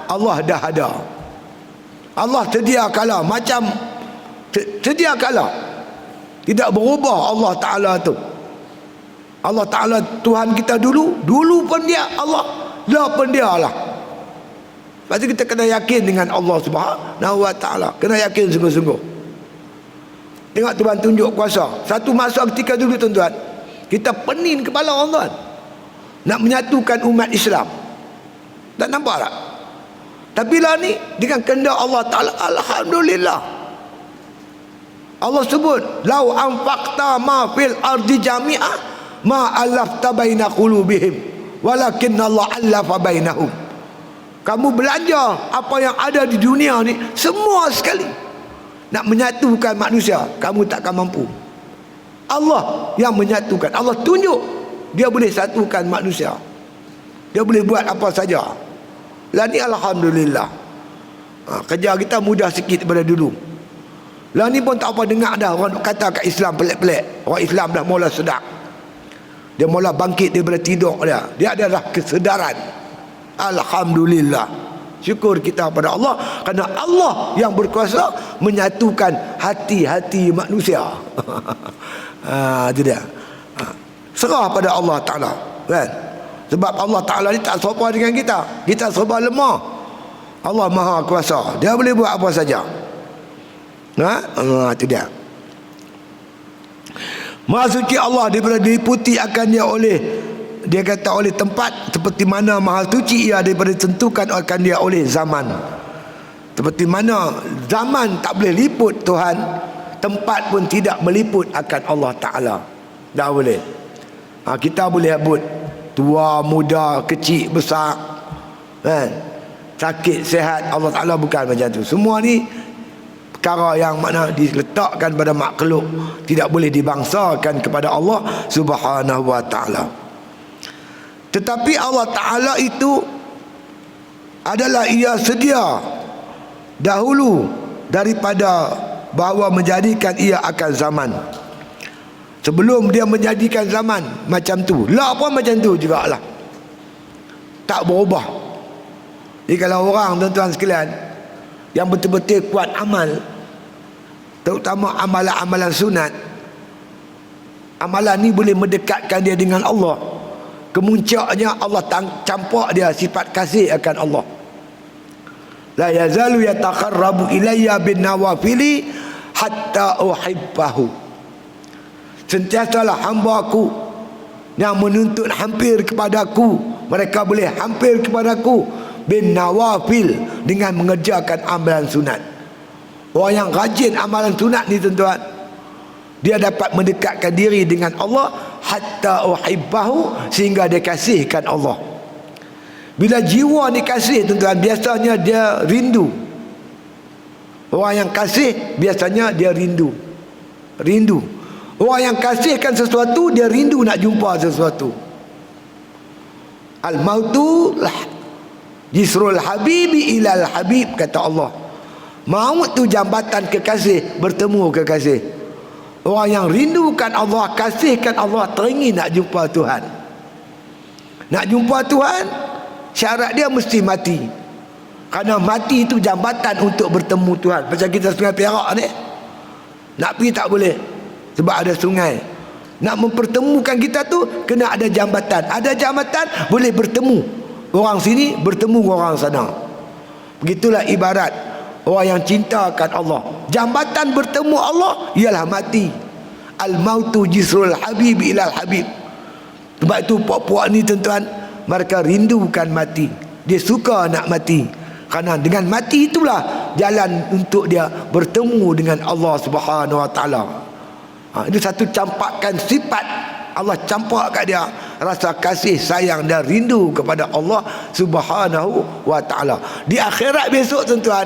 Allah dah ada. Allah sedia kala, macam sedia kala, tidak berubah Allah Ta'ala tu. Allah Ta'ala Tuhan kita dulu pun dia Allah, dah pun dia lah. Lepas tu kita kena yakin dengan Allah Subhanahu Wa Ta'ala, kena yakin sungguh-sungguh. Tengok Tuhan tunjuk kuasa. Satu masa ketika dulu tuan-tuan, kita pening kepala orang tuan nak menyatukan umat Islam. Tak nampak tak? Tapi lah ni dengan kehendak Allah Ta'ala, alhamdulillah. Allah sebut, lau anfaqta ma fil ardi jami'ah ma alafta baina qulubihim walakinna Allah alafa bainahum. Kamu belanja apa yang ada di dunia ni semua sekali, nak menyatukan manusia, kamu takkan mampu. Allah yang menyatukan. Allah tunjuk dia boleh satukan manusia, dia boleh buat apa saja. Lah ni alhamdulillah. Kerja kita mudah sikit daripada dulu. Lah ni pun tak apa dengar dah orang kata kat Islam pelik-pelik. Orang Islam dah mula sedar, dia mula bangkit daripada tidur dia. Dia adalah kesedaran. Alhamdulillah. Syukur kita pada Allah, kerana Allah yang berkuasa menyatukan hati-hati manusia. Itu dia. Serah pada Allah Ta'ala, kan? Sebab Allah Ta'ala ni tak serupa dengan kita. Kita serba lemah. Allah Maha Kuasa, dia boleh buat apa saja. Itu dia. Maha Suci Allah daripada diliputi akan dia oleh, dia kata oleh tempat, seperti mana Maha Suci ia daripada ditentukan akan dia oleh zaman. Seperti mana zaman tak boleh liput Tuhan, tempat pun tidak meliput akan Allah Ta'ala. Tak boleh. Kita boleh sebut tua, muda, kecil, besar, kan? Sakit, sehat, Allah Ta'ala bukan macam tu. Semua ni perkara yang mana diletakkan pada makhluk, tidak boleh dibangsakan kepada Allah Subhanahu Wa Ta'ala. Tetapi Allah Ta'ala itu adalah ia sedia dahulu daripada bahawa menjadikan ia akan zaman. Sebelum dia menjadikan zaman macam tu, lah pun macam tu jugalah, tak berubah. Jadi kalau orang tuan-tuan sekalian yang betul-betul kuat amal, terutama amalan-amalan sunat, amalan ni boleh mendekatkan dia dengan Allah. Kemuncaknya Allah campak dia sifat kasih akan Allah. La yazalu yataqarrabu ilayya bin nawafili hatta uhibbahu. Sentiasalah hamba-Ku yang menuntut hampir kepadaku, mereka boleh hampir kepadaku bin nawafil, dengan mengerjakan amalan sunat. Orang yang rajin amalan sunat ni tuan-tuan, dia dapat mendekatkan diri dengan Allah hatta uhibbahu, sehingga dia kasihkan Allah. Bila jiwa ni kasih tuan-tuan, biasanya dia rindu. Orang yang kasih biasanya dia rindu. Orang yang kasihkan sesuatu, dia rindu nak jumpa sesuatu. Al-mautu jisrul habibi ilal habib, kata Allah. Maut tu jambatan kekasih bertemu kekasih. Orang yang rindukan Allah, kasihkan Allah, teringin nak jumpa Tuhan. Nak jumpa Tuhan, syarat dia mesti mati. Kerana mati itu jambatan untuk bertemu Tuhan. Macam kita Sungai Perak ni, Nak pergi tak boleh sebab ada sungai. Nak mempertemukan kita tu kena ada jambatan. Ada jambatan boleh bertemu. Orang sini bertemu orang sana. Begitulah ibarat orang yang cintakan Allah. Jambatan bertemu Allah ialah mati. Al-mautu jisrul habib ilal habib. Sebab itu puak-puak ni tuan-tuan, mereka rindukan mati. Dia suka nak mati. Kerana dengan mati itulah jalan untuk dia bertemu dengan Allah Subhanahu Wa Taala. Itu satu campakan sifat Allah campak kat dia, rasa kasih sayang dan rindu kepada Allah Subhanahu Wa Taala. Di akhirat besok tuan-tuan,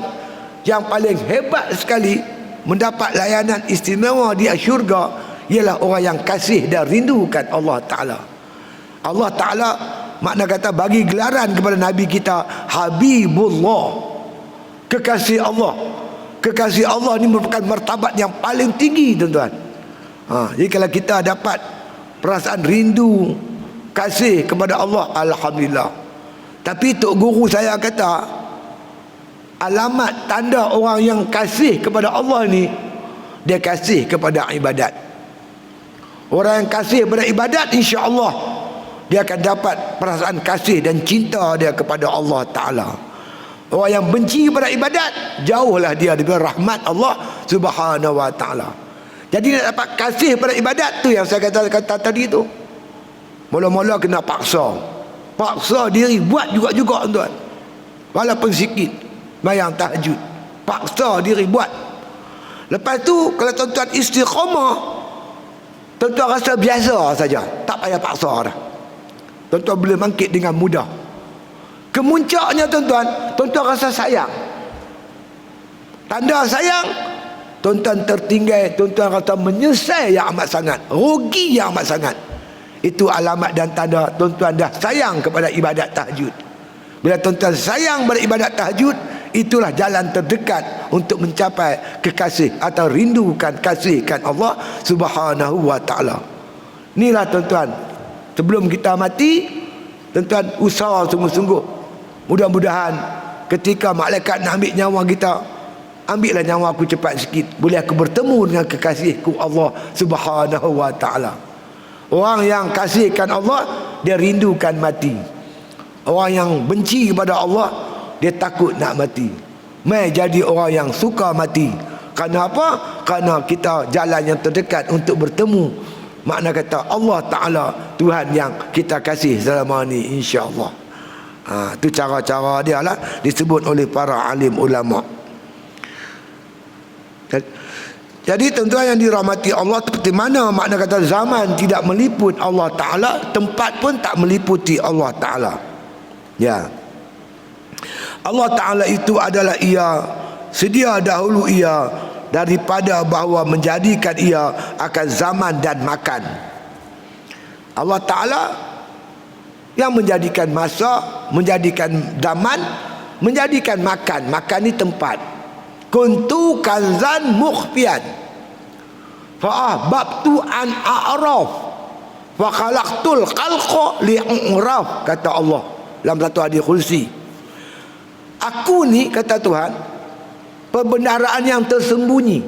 yang paling hebat sekali mendapat layanan istimewa di syurga ialah orang yang kasih dan rindukan Allah Ta'ala. Allah Ta'ala makna kata bagi gelaran kepada Nabi kita Habibullah, kekasih Allah. Kekasih Allah ni merupakan martabat yang paling tinggi tuan-tuan. Jadi kalau kita dapat perasaan rindu kasih kepada Allah, alhamdulillah. Tapi tok guru saya kata alamat tanda orang yang kasih kepada Allah ni, dia kasih kepada ibadat. Orang yang kasih kepada ibadat, insya-Allah dia akan dapat perasaan kasih dan cinta dia kepada Allah Ta'ala. Orang yang benci kepada ibadat, jauhlah dia dari rahmat Allah Subhanahu Wa Ta'ala. Jadi nak dapat kasih pada ibadat tu yang saya kata tadi tu, mula-mula kena paksa diri buat juga tuan, walaupun sikit. Bayang tahajud, paksa diri buat. Lepas tu kalau tuan-tuan istiqamah, tuan-tuan rasa biasa saja, tak payah paksa dah. Tuan-tuan boleh bangkit dengan mudah. Kemuncaknya tuan-tuan rasa sayang. Tanda sayang, tuan-tuan tertinggal, tuan-tuan rasa menyesal yang amat sangat, rugi yang amat sangat. Itu alamat dan tanda tuan-tuan dah sayang kepada ibadat tahajud. Bila tuan-tuan sayang pada ibadat tahajud, itulah jalan terdekat untuk mencapai kekasih atau rindukan kasihkan Allah Subhanahu Wa Ta'ala. Inilah tuan-tuan, sebelum kita mati, tuan-tuan usaha sungguh-sungguh. Mudah-mudahan ketika malaikat nak ambil nyawa kita, ambillah nyawa aku cepat sikit, boleh aku bertemu dengan kekasihku Allah Subhanahu Wa Ta'ala. Orang yang kasihkan Allah, dia rindukan mati. Orang yang benci kepada Allah, dia takut nak mati. Mai jadi orang yang suka mati. Kerana apa? Kerana kita jalan yang terdekat untuk bertemu, makna kata Allah Ta'ala, Tuhan yang kita kasih selama ni, insya-Allah. Itu cara-cara dia lah, disebut oleh para alim ulama. Jadi tuan-tuan yang dirahmati Allah, seperti mana makna kata zaman tidak meliput Allah Ta'ala, tempat pun tak meliputi Allah Ta'ala. Ya, Allah Ta'ala itu adalah Ia sedia dahulu Ia daripada bahawa menjadikan Ia akan zaman dan makan. Allah Ta'ala yang menjadikan masa, menjadikan zaman, menjadikan makan. Makan ni tempat. Kuntu kanzan mukhfian fa'ahbabtu an a'raf wa khalaqtul khalqa li'uraf, kata Allah dalam satu hadis kursi. Aku ni, kata Tuhan, perbendaharaan yang tersembunyi,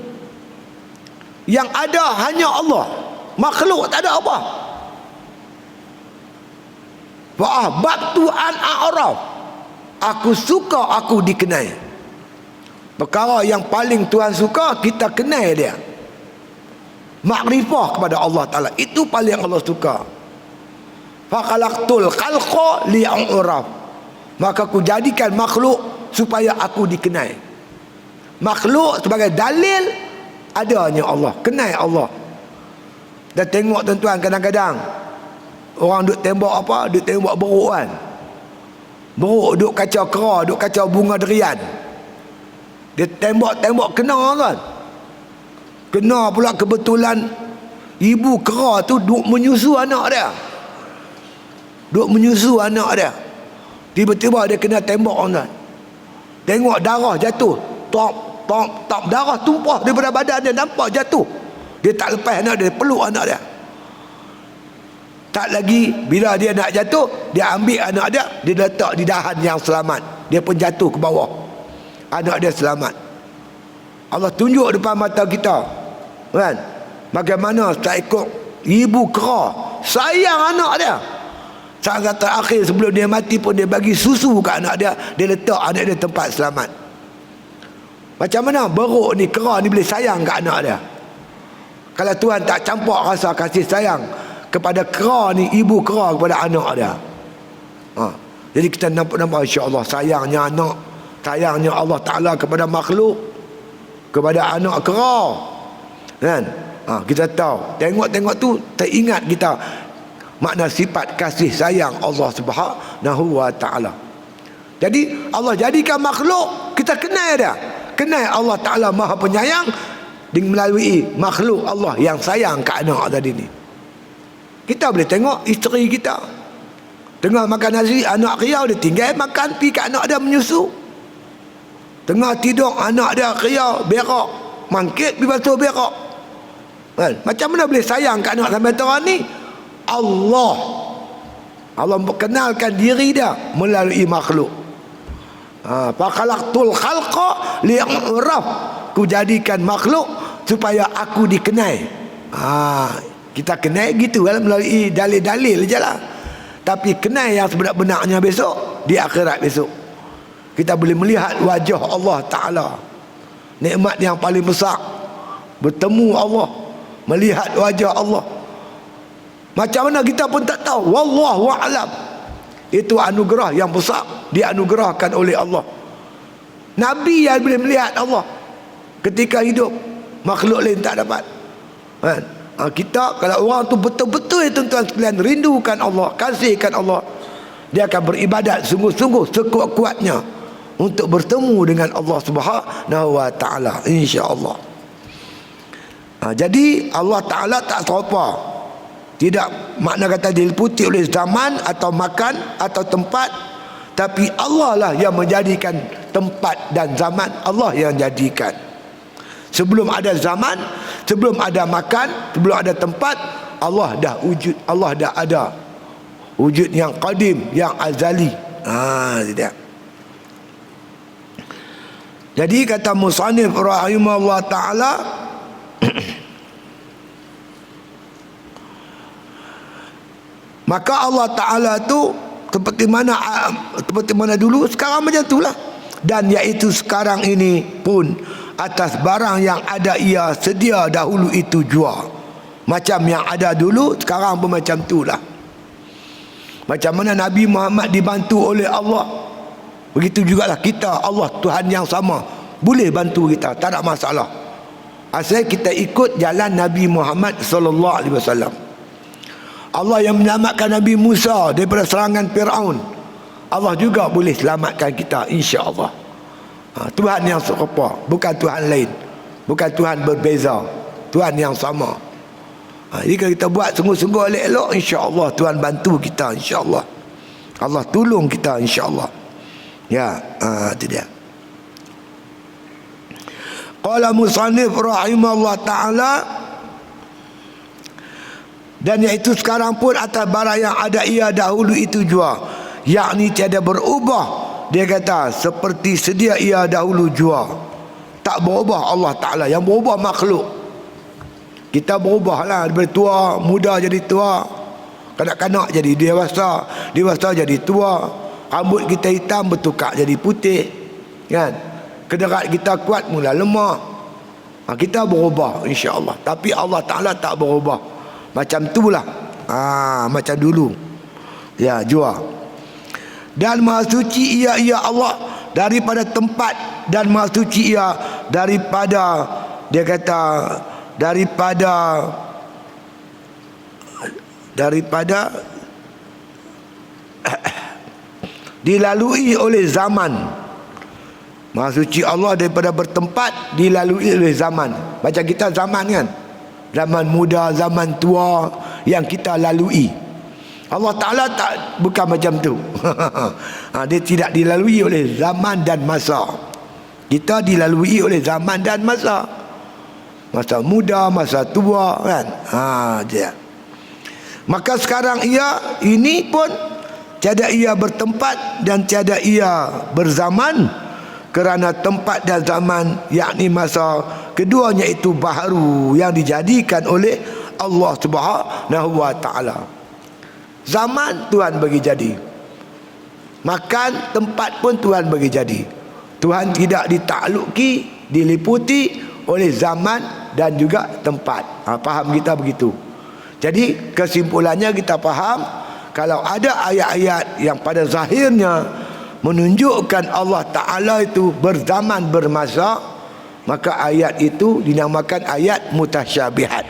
yang ada hanya Allah, makhluk tak ada apa. Fa'ahbabtu an a'raf, aku suka aku dikenal. Perkara yang paling Tuhan suka, kita kenal dia. Makrifah kepada Allah Ta'ala, itu paling Allah suka. Fa khalaqtul khalqa li'uraf, maka aku jadikan makhluk supaya aku dikenal. Makhluk sebagai dalil adanya Allah, kenal Allah. Dan tengok tuan-tuan, kadang-kadang orang duk tembak apa? Duk tembak beruk kan. Beruk duk kacau kera, duk kacau bunga derian. Dia tembak-tembak kena kan. Kena pula kebetulan ibu kera tu duk menyusu anak dia. Duk menyusu anak dia. Tiba-tiba dia kena tembak kan. Tengok darah jatuh. Top darah tumpah daripada badan dia, nampak jatuh. Dia tak lepas anak dia, peluk anak dia. Tak lagi, bila dia nak jatuh, dia ambil anak dia, dia letak di dahan yang selamat. Dia pun jatuh ke bawah. Anak dia selamat. Allah tunjuk depan mata kita Kan? Bagaimana tak ikut ibu kera, sayang anak dia. Saat terakhir sebelum dia mati pun dia bagi susu ke anak dia. Dia letak anak dia tempat selamat. Macam mana beruk ni, kera ni boleh sayang ke anak dia? Kalau Tuhan tak campur rasa kasih sayang kepada kera ni, ibu kera kepada anak dia. Jadi kita nampak insya-Allah sayangnya anak, sayangnya Allah Ta'ala kepada makhluk, kepada anak kera. Kan? Kita tahu, tengok-tengok tu teringat kita makna sifat kasih sayang Allah Subhanahu wa Ta'ala. Jadi Allah jadikan makhluk, kita kenal dia, kenal Allah Ta'ala Maha Penyayang melalui makhluk Allah yang sayang ke anak tadi ni. Kita boleh tengok isteri kita tengah makan nasi, anak riau dia tinggal makan, pi kat anak dia menyusu. Tengah tidur anak dia riau berak, mangkit pi basuh berak. Kan? Macam mana boleh sayang kat anak sampai terang ni? Allah memperkenalkan diri dia melalui makhluk. Fa khalaqtul khalqa li'raf, ku jadikan makhluk supaya aku dikenal. Kita kenal gitu kan, melalui dalil-dalil je lah. Tapi kenal yang sebenar-benarnya besok, di akhirat besok, kita boleh melihat wajah Allah Ta'ala. Nikmat yang paling besar, bertemu Allah, melihat wajah Allah. Macam mana kita pun tak tahu. Wallahu a'lam. Itu anugerah yang besar dianugerahkan oleh Allah. Nabi yang boleh melihat Allah ketika hidup, makhluk lain tak dapat. Kan? Kita, kalau orang tu betul-betul tuan-tuan sekalian rindukan Allah, kasihkan Allah, dia akan beribadat sungguh-sungguh sekuat-kuatnya untuk bertemu dengan Allah Subhanahu wa Ta'ala, insya-Allah. Jadi Allah Ta'ala tak serupa, tidak makna kata diliputi oleh zaman atau makan atau tempat, tapi Allah lah yang menjadikan tempat dan zaman. Allah yang jadikan. Sebelum ada zaman, sebelum ada makan, sebelum ada tempat, Allah dah wujud, Allah dah ada. Wujud yang qadim, yang azali. Tidak. Jadi kata musannif rahimahullah ta'ala, maka Allah Ta'ala tu seperti mana dulu, sekarang macam itulah. Dan iaitu sekarang ini pun atas barang yang ada ia sedia dahulu itu jua. Macam yang ada dulu, sekarang pun macam itulah. Macam mana Nabi Muhammad dibantu oleh Allah, begitu jugalah kita. Allah Tuhan yang sama boleh bantu kita, tak ada masalah, asal kita ikut jalan Nabi Muhammad sallallahu alaihi wasallam. Allah yang menyelamatkan Nabi Musa daripada serangan Firaun, Allah juga boleh selamatkan kita, insya-Allah. Tuhan yang serupa, bukan Tuhan lain, bukan Tuhan berbeza, Tuhan yang sama. Jadi kalau kita buat sungguh-sungguh elok-elok, insya-Allah Tuhan bantu kita, insya-Allah. Allah tolong kita, insya-Allah. Ya, itu dia. Qala musannif rahimahullah ta'ala, dan iaitu sekarang pun atas barang yang ada ia dahulu itu jua, yakni tiada berubah. Dia kata seperti sedia ia dahulu jua, tak berubah Allah Ta'ala. Yang berubah makhluk. Kita berubah lah, daripada tua, muda jadi tua, kanak-kanak jadi dewasa, dewasa jadi tua, rambut kita hitam bertukar jadi putih, kan? Kederat kita kuat mula lemah. Kita berubah, insya-Allah. Tapi Allah Ta'ala tak berubah. Macam itulah, macam dulu. Ya, jua. Dan maha suci ia Allah daripada tempat, dan maha suci ia daripada, dia kata daripada dilalui oleh zaman. Maha suci Allah daripada bertempat, dilalui oleh zaman. Macam kita zaman kan, zaman muda, zaman tua yang kita lalui. Allah Ta'ala tak, bukan macam tu. Dia tidak dilalui oleh zaman dan masa. Kita dilalui oleh zaman dan masa. Masa muda, masa tua, kan? Dia. Maka sekarang ia, ini pun tiada ia bertempat dan tiada ia berzaman, kerana tempat dan zaman, yakni masa keduanya itu baharu yang dijadikan oleh Allah Subhanahu wa taala. Zaman Tuhan bagi jadi, makan tempat pun Tuhan bagi jadi. Tuhan tidak ditakluki, diliputi oleh zaman dan juga tempat. Faham kita begitu. Jadi kesimpulannya kita faham, kalau ada ayat-ayat yang pada zahirnya menunjukkan Allah Ta'ala itu berzaman bermasa, maka ayat itu dinamakan ayat mutasyabihat.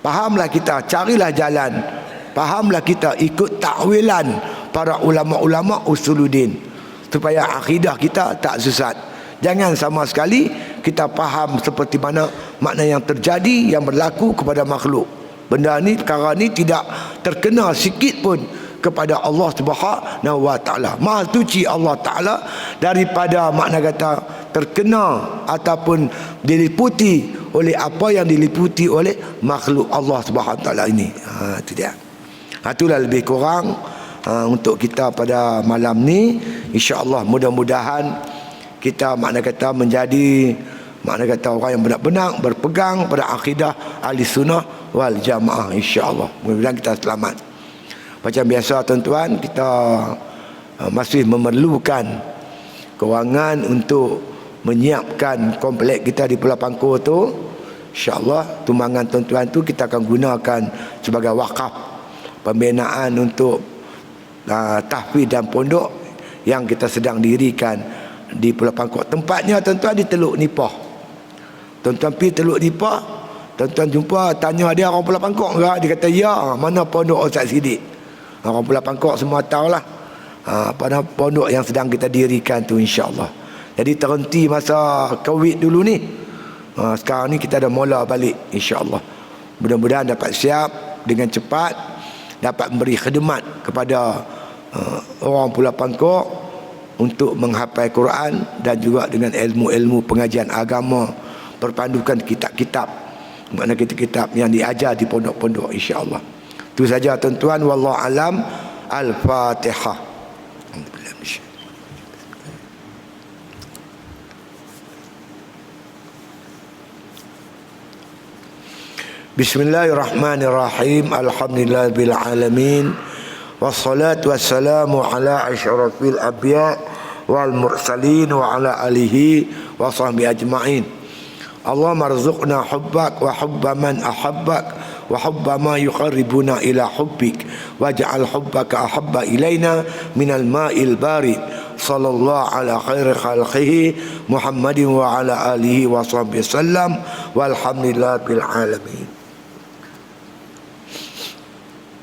Fahamlah kita, carilah jalan, fahamlah kita, ikut takwilan para ulama-ulama usuluddin, supaya akidah kita tak sesat. Jangan sama sekali kita faham seperti mana makna yang terjadi, yang berlaku kepada makhluk. Benda ni, perkara ni tidak terkena sikit pun kepada Allah Subhanahu wa taala. Maha suci Allah Taala daripada makna kata terkena ataupun diliputi oleh apa yang diliputi oleh makhluk Allah Subhanahu wa taala ini. Itu dia. Itulah lebih kurang untuk kita pada malam ni. Insya-Allah mudah-mudahan kita makna kata menjadi makna kata orang yang benar-benar berpegang pada akidah ahli sunnah wal jamaah, insya-Allah. Mudah-mudahan kita selamat. Macam biasa tuan-tuan, kita masih memerlukan kewangan untuk menyiapkan komplek kita di Pulau Pangkor tu. Insya-Allah tumbangan tuan-tuan tu kita akan gunakan sebagai wakaf pembinaan untuk tahfiz dan pondok yang kita sedang dirikan di Pulau Pangkor. Tempatnya tuan-tuan di Teluk Nipah. Tuan-tuan pergi Teluk Nipah, tuan-tuan jumpa, tanya dia orang Pulau Pangkor enggak? Dia kata ya. Mana pondok Ustaz Siddiq? Orang Pulau Pangkor semua tahulah pada pondok yang sedang kita dirikan tu, insya-Allah. Jadi terhenti masa Covid dulu ni. Sekarang ni kita dah mula balik, insya-Allah. Mudah-mudahan dapat siap dengan cepat, dapat memberi khidmat kepada orang Pulau Pangkor untuk menghafal Quran dan juga dengan ilmu-ilmu pengajian agama, perpandukan kitab-kitab, makna kitab-kitab yang diajar di pondok-pondok, insya-Allah. Itu saja tuan-tuan, wallahu alam. Al-Fatihah. Bismillahirrahmanirrahim. Alhamdulillahil alamin. Wassalatu wassalamu ala asyrafil anbiya wal mursalin wa ala alihi wa sahbihi ajma'in. Allahumma rzuqna hubbak wa hubba man ahabbak wa hubba ma yuqarribuna ila hubbik waj'al hubbaka ahabba ilaina minal ma'il barid. Sallallahu ala khairi khalqihi Muhammadin wa ala alihi wa sahbihi sallam walhamdulillahi bil alamin.